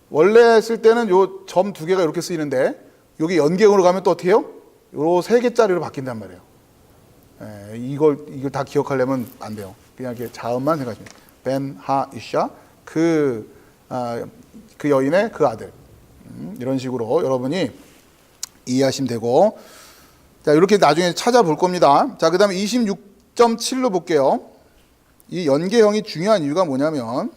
원래 쓸 때는 요 점 두 개가 이렇게 쓰이는데 여기 연계형으로 가면 또 어떻게 해요? 요 세 개짜리로 바뀐단 말이에요. 이걸 다 기억하려면 안 돼요. 그냥 이렇게 자음만 생각하시면 벤하이샤 그 여인의 그 아들 이런 식으로 여러분이 이해하시면 되고 자 이렇게 나중에 찾아볼 겁니다. 자 그다음에 26.7로 볼게요. 이 연계형이 중요한 이유가 뭐냐면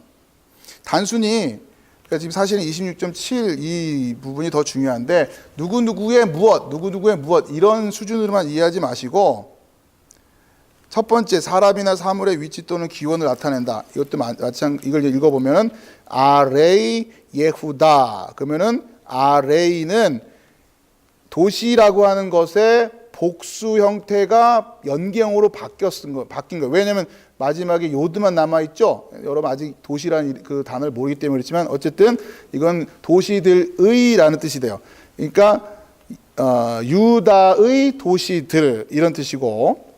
단순히 그러니까 지금 사실은 26.7 이 부분이 더 중요한데 누구누구의 무엇 이런 수준으로만 이해하지 마시고 첫 번째 사람이나 사물의 위치 또는 기원을 나타낸다. 이것도 이걸 읽어보면은 아레이 예후다. 그러면은 아레이는 도시라고 하는 것의 복수 형태가 연계형으로 바뀐 거예요. 왜냐하면 마지막에 요드만 남아있죠. 여러분 아직 도시라는 그 단어를 모르기 때문에 그렇지만 어쨌든 이건 도시들의라는 뜻이 돼요. 그러니까 유다의 도시들 이런 뜻이고,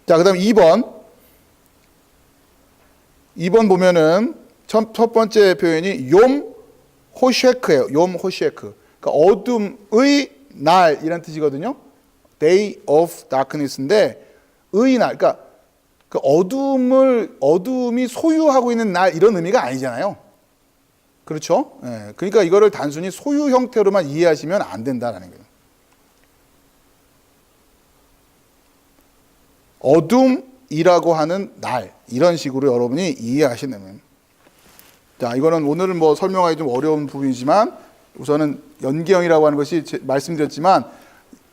자 그 다음 2번 보면은 첫 번째 표현이 욤 호셰크예요. 욤 호셰크. 그러니까 어둠의 날 이런 뜻이거든요. Day of Darkness인데 의 날, 그러니까 그 어둠이 소유하고 있는 날 이런 의미가 아니잖아요. 그렇죠? 예, 그러니까 이거를 단순히 소유 형태로만 이해하시면 안 된다라는 거예요. 어둠이라고 하는 날 이런 식으로 여러분이 이해하시면, 자 이거는 오늘은 뭐 설명하기 좀 어려운 부분이지만 우선은 연계형이라고 하는 것이 말씀드렸지만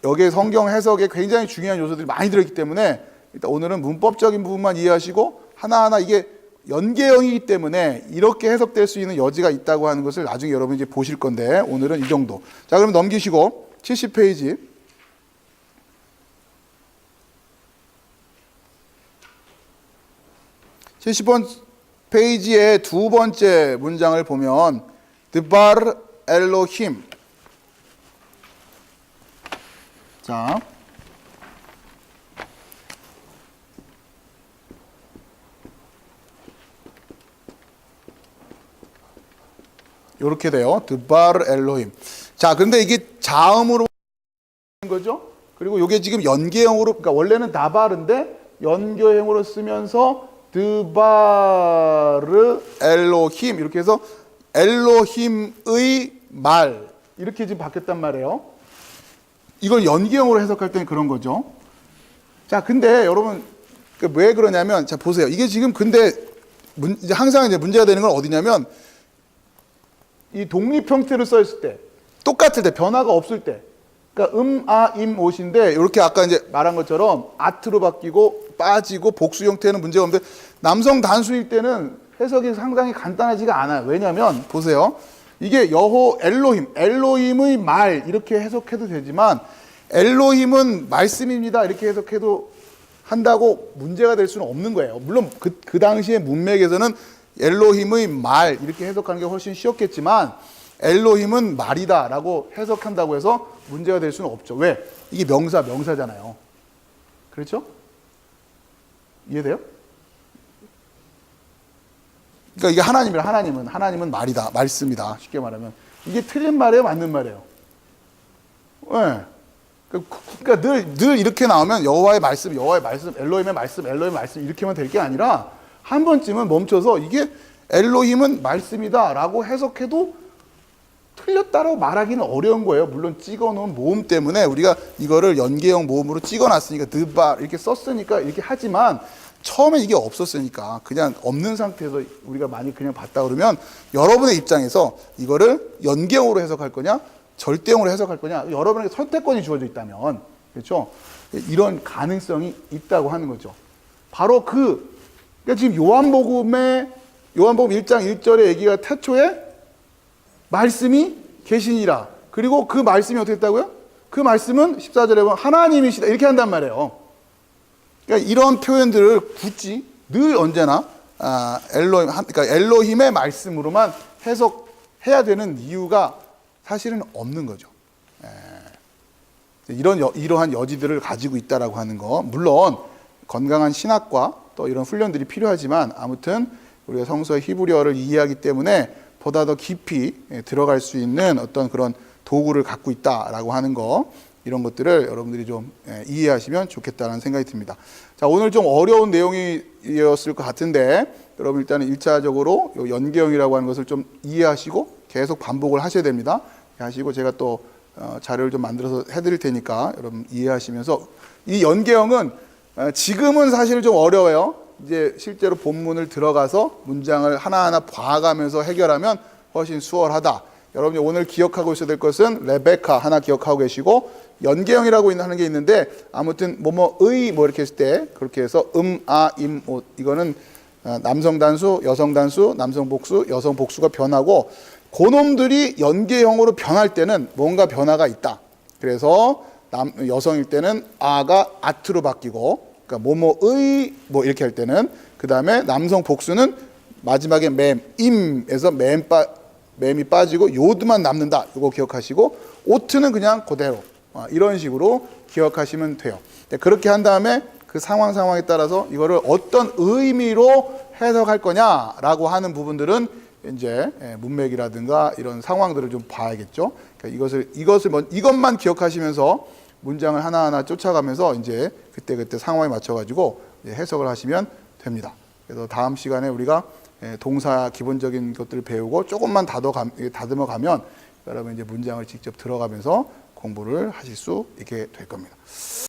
여기에 성경 해석에 굉장히 중요한 요소들이 많이 들어있기 때문에 일단 오늘은 문법적인 부분만 이해하시고 하나하나 이게 연계형이기 때문에 이렇게 해석될 수 있는 여지가 있다고 하는 것을 나중에 여러분이 이제 보실 건데 오늘은 이 정도. 자 그럼 넘기시고 70페이지. 70번 페이지의 두 번째 문장을 보면 드바르 엘로힘. 자, 이렇게 돼요. 드바르 엘로힘. 자, 그런데 이게 자음으로 하는 거죠. 그리고 이게 지금 연계형으로, 그러니까 원래는 다바르인데 연계형으로 쓰면서 드바르 엘로힘 이렇게 해서 엘로힘의 말 이렇게 지금 바뀌었단 말이에요. 이걸 연계형으로 해석할 때는 그런 거죠. 자, 근데 여러분 왜 그러냐면, 자 보세요. 이게 지금 근데 이제 항상 이제 문제가 되는 건 어디냐면 이 독립 형태로 써 있을 때, 똑같을 때, 변화가 없을 때, 그러니까 옷인데 이렇게 아까 이제 말한 것처럼 아트로 바뀌고 빠지고 복수 형태는 문제가 없는데 남성 단수일 때는 해석이 상당히 간단하지가 않아요. 왜냐하면 보세요. 이게 여호 엘로힘의 말 이렇게 해석해도 되지만 엘로힘은 말씀입니다 이렇게 해석해도 한다고 문제가 될 수는 없는 거예요. 물론 그 당시의 문맥에서는 엘로힘의 말 이렇게 해석하는 게 훨씬 쉬웠겠지만 엘로힘은 말이다 라고 해석한다고 해서 문제가 될 수는 없죠. 왜? 이게 명사잖아요. 그렇죠? 이해돼요? 그러니까 이게 하나님은 말이다, 말씀이다. 쉽게 말하면 이게 틀린 말이에요, 맞는 말이에요? 네. 그러니까 늘 이렇게 나오면 여호와의 말씀, 엘로힘의 말씀 이렇게만 될 게 아니라 한 번쯤은 멈춰서 이게 엘로힘은 말씀이다라고 해석해도 틀렸다라고 말하기는 어려운 거예요. 물론 찍어놓은 모음 때문에 우리가 이거를 연계형 모음으로 찍어놨으니까 드바 이렇게 썼으니까 이렇게 하지만 처음에 이게 없었으니까 그냥 없는 상태에서 우리가 많이 그냥 봤다 그러면 여러분의 입장에서 이거를 연계형으로 해석할 거냐 절대형으로 해석할 거냐 여러분에게 선택권이 주어져 있다면 그렇죠? 이런 가능성이 있다고 하는 거죠. 바로 그러니까 지금 요한복음 1장 1절의 얘기가 태초에 말씀이 계시니라. 그리고 그 말씀이 어떻게 했다고요? 그 말씀은 14절에 보면 하나님이시다. 이렇게 한단 말이에요. 그러니까 이런 표현들을 굳이 늘 언제나 그러니까 엘로힘의 말씀으로만 해석해야 되는 이유가 사실은 없는 거죠. 이러한 여지들을 가지고 있다라고 하는 거. 물론 건강한 신학과 또 이런 훈련들이 필요하지만 아무튼 우리가 성서의 히브리어를 이해하기 때문에 보다 더 깊이 들어갈 수 있는 어떤 그런 도구를 갖고 있다라고 하는 거, 이런 것들을 여러분들이 좀 이해하시면 좋겠다는 생각이 듭니다. 자, 오늘 좀 어려운 내용이었을 것 같은데 여러분 일단은 1차적으로 연계형이라고 하는 것을 좀 이해하시고 계속 반복을 하셔야 됩니다. 하시고 제가 또 자료를 좀 만들어서 해드릴 테니까 여러분 이해하시면서, 이 연계형은 지금은 사실 좀 어려워요. 이제 실제로 본문을 들어가서 문장을 하나하나 봐가면서 해결하면 훨씬 수월하다. 여러분이 오늘 기억하고 있어야 될 것은 레베카 하나 기억하고 계시고, 연계형이라고 하는 게 있는데 아무튼 뭐뭐의 뭐 이렇게 했을 때 그렇게 해서 옷 이거는 남성 단수, 여성 단수, 남성 복수, 여성 복수가 변하고, 그놈들이 연계형으로 변할 때는 뭔가 변화가 있다. 그래서 여성일 때는 아가 아트로 바뀌고 그러니까 뭐뭐의 뭐 이렇게 할 때는 그 다음에 남성 복수는 마지막에 임에서 맴이 빠지고 요드만 남는다. 이거 기억하시고 오트는 그냥 그대로 이런 식으로 기억하시면 돼요. 그렇게 한 다음에 그 상황에 따라서 이거를 어떤 의미로 해석할 거냐라고 하는 부분들은 이제 문맥이라든가 이런 상황들을 좀 봐야겠죠. 그러니까 이것만 기억하시면서 문장을 하나하나 쫓아가면서 이제 그때 상황에 맞춰가지고 해석을 하시면 됩니다. 그래서 다음 시간에 우리가 동사 기본적인 것들을 배우고 조금만 다듬어 가면 여러분 이제 문장을 직접 들어가면서 공부를 하실 수 있게 될 겁니다.